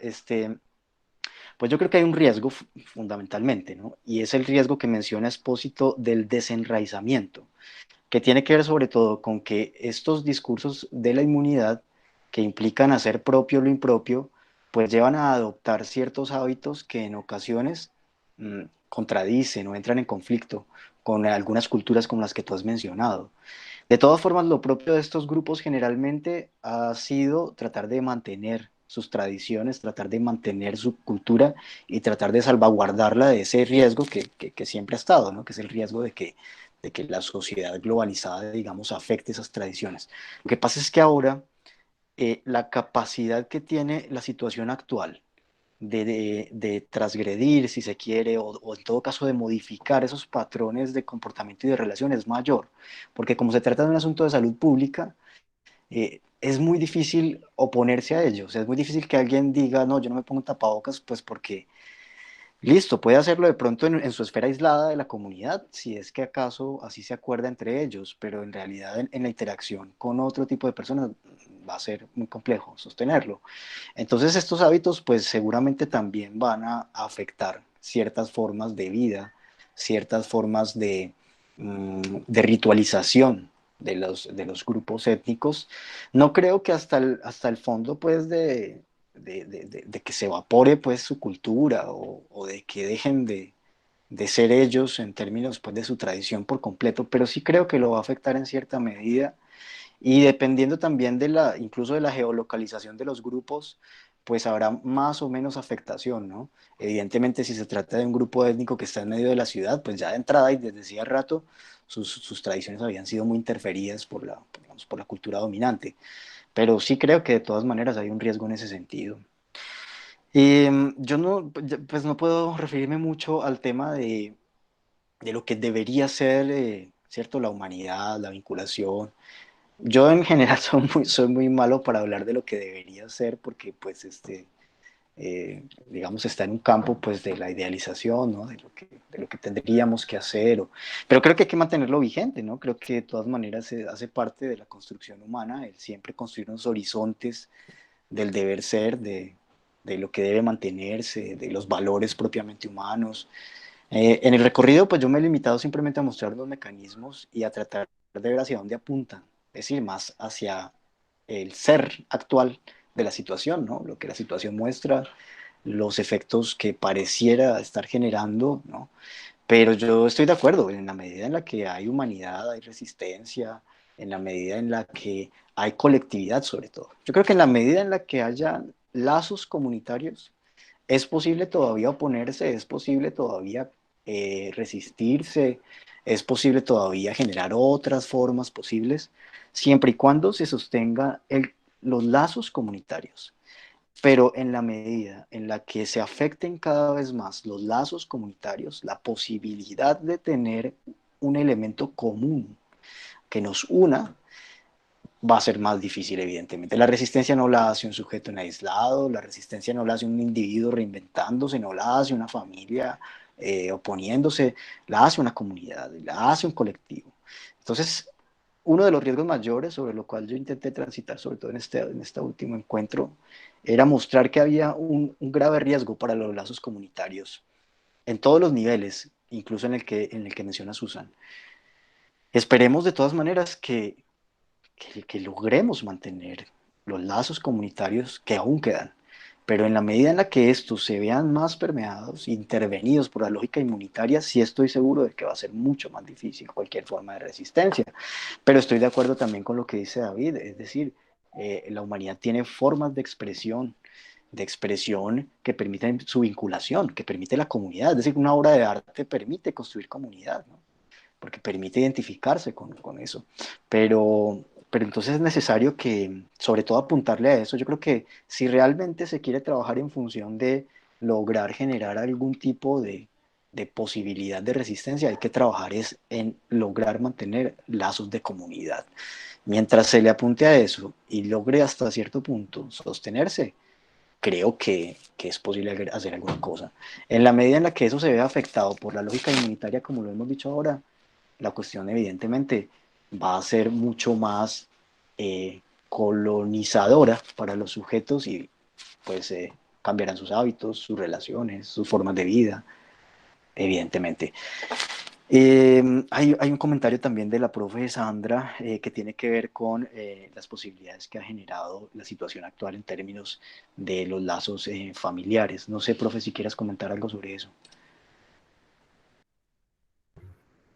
pues yo creo que hay un riesgo fundamentalmente, ¿no? Y es el riesgo que menciona Espósito del desenraizamiento, que tiene que ver sobre todo con que estos discursos de la inmunidad que implican hacer propio lo impropio, pues llevan a adoptar ciertos hábitos que en ocasiones contradicen o entran en conflicto con algunas culturas como las que tú has mencionado. De todas formas, lo propio de estos grupos generalmente ha sido tratar de mantener sus tradiciones, tratar de mantener su cultura y tratar de salvaguardarla de ese riesgo que siempre ha estado, ¿no? Que es el riesgo de que la sociedad globalizada, digamos, afecte esas tradiciones. Lo que pasa es que ahora la capacidad que tiene la situación actual de transgredir, si se quiere, o en todo caso de modificar esos patrones de comportamiento y de relación es mayor, porque como se trata de un asunto de salud pública, es muy difícil oponerse a ello, o sea, es muy difícil que alguien diga, no, yo no me pongo tapabocas, pues porque listo, puede hacerlo de pronto en su esfera aislada de la comunidad, si es que acaso así se acuerda entre ellos, pero en realidad en la interacción con otro tipo de personas va a ser muy complejo sostenerlo. Entonces estos hábitos pues seguramente también van a afectar ciertas formas de vida, ciertas formas de ritualización de los grupos étnicos. No creo que hasta el fondo pues de que se evapore pues su cultura o de que dejen de ser ellos en términos pues de su tradición por completo, pero sí creo que lo va a afectar en cierta medida y dependiendo también de incluso de la geolocalización de los grupos, pues habrá más o menos afectación, ¿no? Evidentemente, si se trata de un grupo étnico que está en medio de la ciudad, pues ya de entrada y desde hacía rato, sus tradiciones habían sido muy interferidas digamos, por la cultura dominante. Pero sí creo que de todas maneras hay un riesgo en ese sentido. Yo no, pues no puedo referirme mucho al tema de lo que debería ser, ¿cierto? La humanidad, la vinculación. Yo en general soy muy malo para hablar de lo que debería ser porque pues digamos está en un campo pues de la idealización, ¿no? De lo que tendríamos que hacer, pero creo que hay que mantenerlo vigente, ¿no? Creo que de todas maneras hace parte de la construcción humana el siempre construir unos horizontes del deber ser, de lo que debe mantenerse, de los valores propiamente humanos. En el recorrido, pues yo me he limitado simplemente a mostrar los mecanismos y a tratar de ver hacia dónde apuntan, es decir, más hacia el ser actual de la situación, ¿no? Lo que la situación muestra, los efectos que pareciera estar generando, ¿no? Pero yo estoy de acuerdo, en la medida en la que hay humanidad, hay resistencia, en la medida en la que hay colectividad sobre todo. Yo creo que en la medida en la que haya lazos comunitarios, es posible todavía oponerse, es posible todavía resistirse, es posible todavía generar otras formas posibles, siempre y cuando se sostenga los lazos comunitarios. Pero en la medida en la que se afecten cada vez más los lazos comunitarios, la posibilidad de tener un elemento común que nos una va a ser más difícil, evidentemente. La resistencia no la hace un sujeto en aislado, la resistencia no la hace un individuo reinventándose, no la hace una familia oponiéndose, la hace una comunidad, la hace un colectivo. Entonces, uno de los riesgos mayores sobre lo cual yo intenté transitar, sobre todo en este último encuentro, era mostrar que había un grave riesgo para los lazos comunitarios en todos los niveles, incluso en el que menciona Susan. Esperemos de todas maneras que logremos mantener los lazos comunitarios que aún quedan, pero en la medida en la que estos se vean más permeados, intervenidos por la lógica inmunitaria, sí estoy seguro de que va a ser mucho más difícil cualquier forma de resistencia. Pero estoy de acuerdo también con lo que dice David, es decir, la humanidad tiene formas de expresión que permiten su vinculación, que permite la comunidad. Es decir, una obra de arte permite construir comunidad, ¿no? Porque permite identificarse con eso. Pero entonces es necesario que, sobre todo, apuntarle a eso. Yo creo que si realmente se quiere trabajar en función de lograr generar algún tipo de posibilidad de resistencia, hay que trabajar es en lograr mantener lazos de comunidad. Mientras se le apunte a eso y logre hasta cierto punto sostenerse, creo que es posible hacer alguna cosa. En la medida en la que eso se ve afectado por la lógica inmunitaria, como lo hemos dicho ahora, la cuestión evidentemente va a ser mucho más colonizadora para los sujetos y pues cambiarán sus hábitos, sus relaciones, sus formas de vida, evidentemente. Hay un comentario también de la profe Sandra que tiene que ver con las posibilidades que ha generado la situación actual en términos de los lazos familiares. No sé, profe, si quieras comentar algo sobre eso.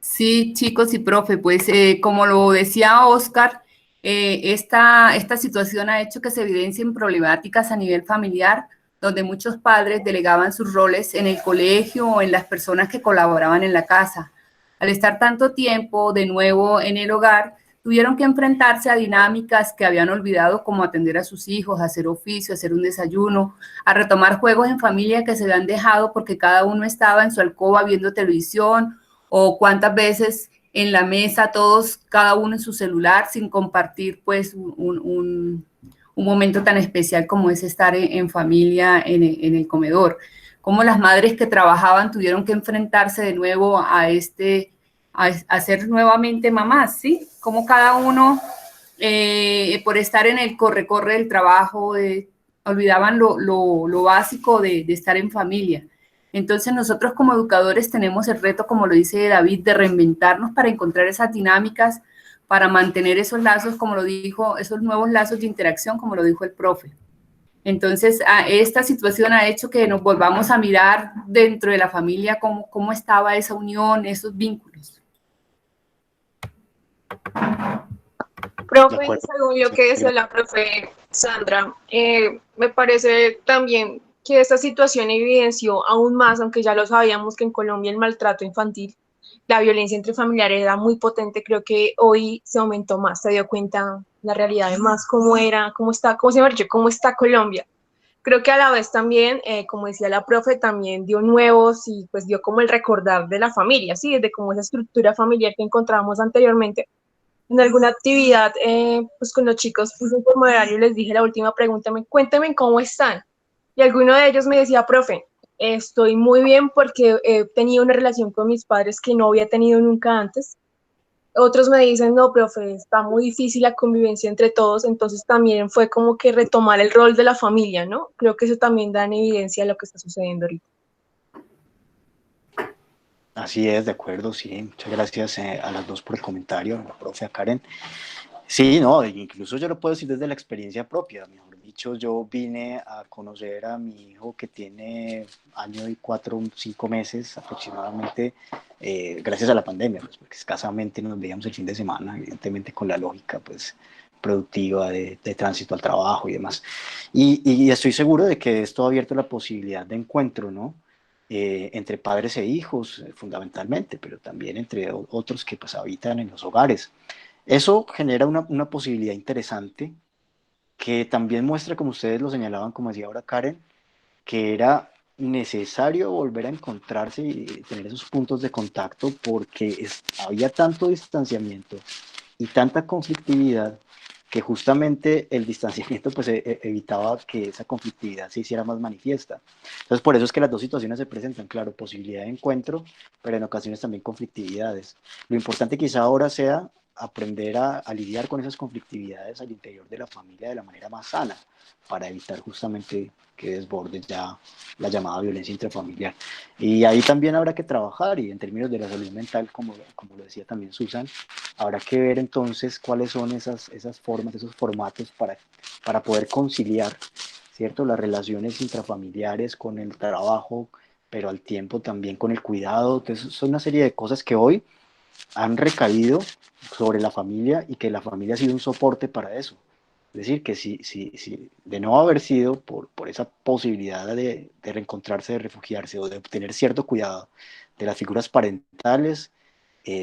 Sí, chicos y profe, pues como lo decía Oscar, esta situación ha hecho que se evidencien problemáticas a nivel familiar, donde muchos padres delegaban sus roles en el colegio o en las personas que colaboraban en la casa. Al estar tanto tiempo de nuevo en el hogar, tuvieron que enfrentarse a dinámicas que habían olvidado, como atender a sus hijos, hacer oficio, hacer un desayuno, a retomar juegos en familia que se habían dejado porque cada uno estaba en su alcoba viendo televisión, o cuántas veces en la mesa todos, cada uno en su celular, sin compartir pues un momento tan especial como es estar en familia en el comedor. Como las madres que trabajaban tuvieron que enfrentarse de nuevo a ser nuevamente mamás, ¿sí? Como cada uno, por estar en el corre-corre del trabajo, olvidaban lo básico de estar en familia. Entonces nosotros como educadores tenemos el reto, como lo dice David, de reinventarnos para encontrar esas dinámicas, para mantener esos lazos, como lo dijo, esos nuevos lazos de interacción, como lo dijo el profe. Entonces, esta situación ha hecho que nos volvamos a mirar dentro de la familia cómo estaba esa unión, esos vínculos. Profe, según lo que decía la profe Sandra, me parece también que esta situación evidenció aún más, aunque ya lo sabíamos que en Colombia el maltrato infantil, la violencia intrafamiliar era muy potente, creo que hoy se aumentó más, se dio cuenta la realidad de más cómo era, cómo está Colombia. Creo que a la vez también, como decía la profe, también dio nuevos y pues dio como el recordar de la familia, ¿sí? Desde como esa estructura familiar que encontrábamos anteriormente. En alguna actividad, pues con los chicos puse un formulario y les dije la última pregunta, cuéntenme cómo están. Y alguno de ellos me decía, profe, estoy muy bien porque he tenido una relación con mis padres que no había tenido nunca antes. Otros me dicen, no, profe, está muy difícil la convivencia entre todos, entonces también fue como que retomar el rol de la familia, ¿no? Creo que eso también da en evidencia lo que está sucediendo ahorita. Así es, de acuerdo, sí. Muchas gracias a las dos por el comentario, a la profe, a Karen. Sí, no, incluso yo lo puedo decir desde la experiencia propia. Mejor dicho, yo vine a conocer a mi hijo que tiene año y 4 o 5 meses aproximadamente, gracias a la pandemia, pues, porque escasamente nos veíamos el fin de semana, evidentemente con la lógica pues, productiva de tránsito al trabajo y demás. Y estoy seguro de que esto ha abierto la posibilidad de encuentro, ¿no? Entre padres e hijos, fundamentalmente, pero también entre otros que pues, habitan en los hogares. Eso genera una posibilidad interesante que también muestra, como ustedes lo señalaban, como decía ahora Karen, que era necesario volver a encontrarse y tener esos puntos de contacto porque había tanto distanciamiento y tanta conflictividad que justamente el distanciamiento pues evitaba que esa conflictividad se hiciera más manifiesta. Entonces por eso es que las dos situaciones se presentan, claro, posibilidad de encuentro, pero en ocasiones también conflictividades. Lo importante quizá ahora sea aprender a lidiar con esas conflictividades al interior de la familia de la manera más sana, para evitar justamente que desborde ya la llamada violencia intrafamiliar. Y ahí también habrá que trabajar, y en términos de la salud mental, como lo decía también Susan, habrá que ver entonces cuáles son esas formas, esos formatos para poder conciliar, ¿cierto? Las relaciones intrafamiliares con el trabajo, pero al tiempo también con el cuidado. Entonces son una serie de cosas que hoy han recaído sobre la familia y que la familia ha sido un soporte para eso. Es decir, que si de no haber sido por esa posibilidad de reencontrarse, de refugiarse o de obtener cierto cuidado de las figuras parentales,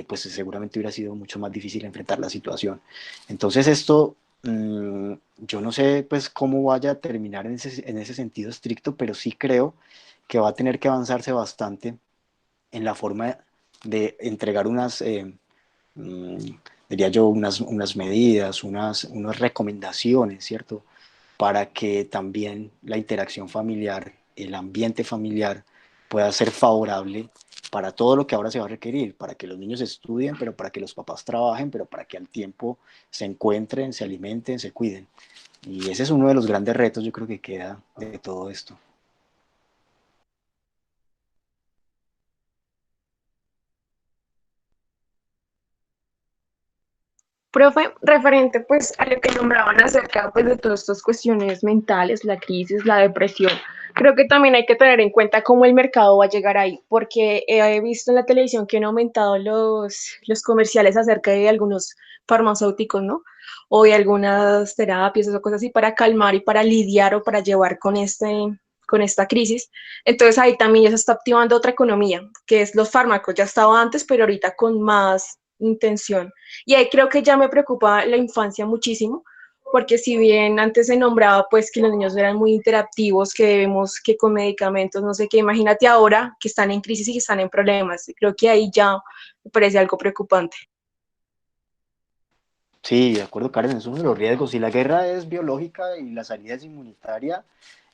pues seguramente hubiera sido mucho más difícil enfrentar la situación. Entonces esto, yo no sé pues cómo vaya a terminar en ese sentido estricto, pero sí creo que va a tener que avanzarse bastante en la forma de entregar mm, diría yo, unas medidas, unas recomendaciones, ¿cierto? Para que también la interacción familiar, el ambiente familiar pueda ser favorable para todo lo que ahora se va a requerir, para que los niños estudien, pero para que los papás trabajen, pero para que al tiempo se encuentren, se alimenten, se cuiden. Y ese es uno de los grandes retos, yo creo que queda de todo esto. Profe, referente pues a lo que nombraban acerca pues de todas estas cuestiones mentales, la crisis, la depresión, creo que también hay que tener en cuenta cómo el mercado va a llegar ahí, porque he visto en la televisión que han aumentado los comerciales acerca de algunos farmacéuticos, ¿no? O de algunas terapias o cosas así para calmar y para lidiar o para llevar con esta crisis. Entonces ahí también ya se está activando otra economía, que es los fármacos. Ya estaba antes, pero ahorita con más intención. Y ahí creo que ya me preocupa la infancia muchísimo, porque si bien antes se nombraba pues que los niños eran muy interactivos, que debemos, que con medicamentos, no sé qué, imagínate ahora que están en crisis y que están en problemas. Creo que ahí ya me parece algo preocupante. Sí, de acuerdo, Karen, es uno de los riesgos. Si la guerra es biológica y la salida es inmunitaria,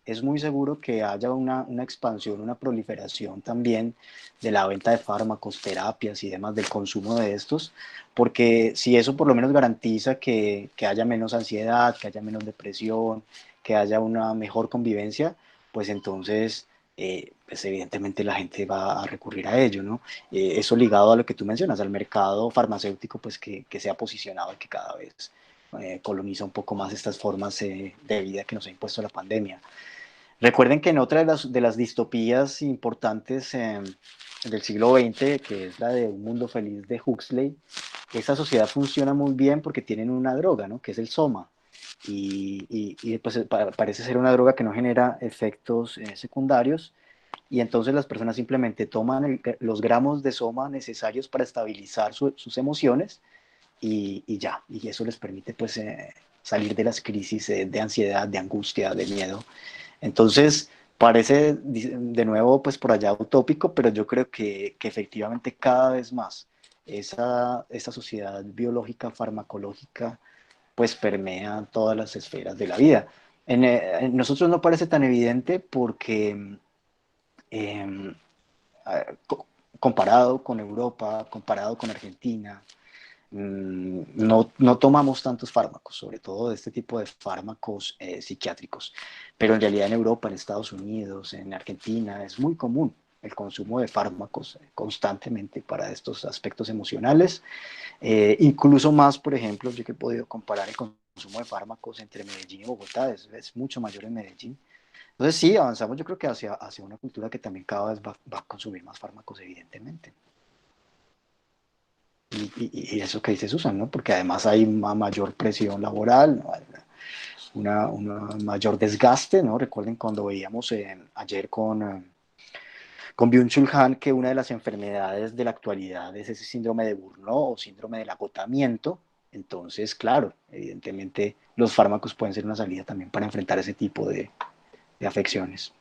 es muy seguro que haya una expansión, una proliferación también de la venta de fármacos, terapias y demás, del consumo de estos, porque si eso por lo menos garantiza que haya menos ansiedad, que haya menos depresión, que haya una mejor convivencia, pues entonces, pues evidentemente la gente va a recurrir a ello, ¿no? Eso ligado a lo que tú mencionas, al mercado farmacéutico, pues que se ha posicionado y que cada vez coloniza un poco más estas formas de vida que nos ha impuesto la pandemia. Recuerden que en otra de las distopías importantes del siglo XX, que es la de Un Mundo Feliz de Huxley, esa sociedad funciona muy bien porque tienen una droga, ¿no? Que es el soma. Y pues parece ser una droga que no genera efectos secundarios, y entonces las personas simplemente toman los gramos de soma necesarios para estabilizar sus emociones y ya, y eso les permite pues salir de las crisis de ansiedad, de angustia, de miedo. Entonces, parece de nuevo pues por allá utópico, pero yo creo que efectivamente cada vez más esa sociedad biológica, farmacológica, pues permea todas las esferas de la vida. En nosotros no parece tan evidente porque eh, comparado con Europa, comparado con Argentina, no tomamos tantos fármacos, sobre todo de este tipo de fármacos psiquiátricos, pero en realidad en Europa, en Estados Unidos, en Argentina, es muy común el consumo de fármacos constantemente para estos aspectos emocionales, incluso más, por ejemplo, yo que he podido comparar el consumo de fármacos entre Medellín y Bogotá, es mucho mayor en Medellín. Entonces sí, avanzamos yo creo que hacia una cultura que también cada vez va a consumir más fármacos, evidentemente. Y eso que dice Susan, ¿no? Porque además hay una mayor presión laboral, ¿no? Una mayor desgaste, ¿no? Recuerden cuando veíamos ayer con Byung-Chul Han que una de las enfermedades de la actualidad es ese síndrome de Burnout o síndrome del agotamiento. Entonces, claro, evidentemente los fármacos pueden ser una salida también para enfrentar ese tipo de afecciones.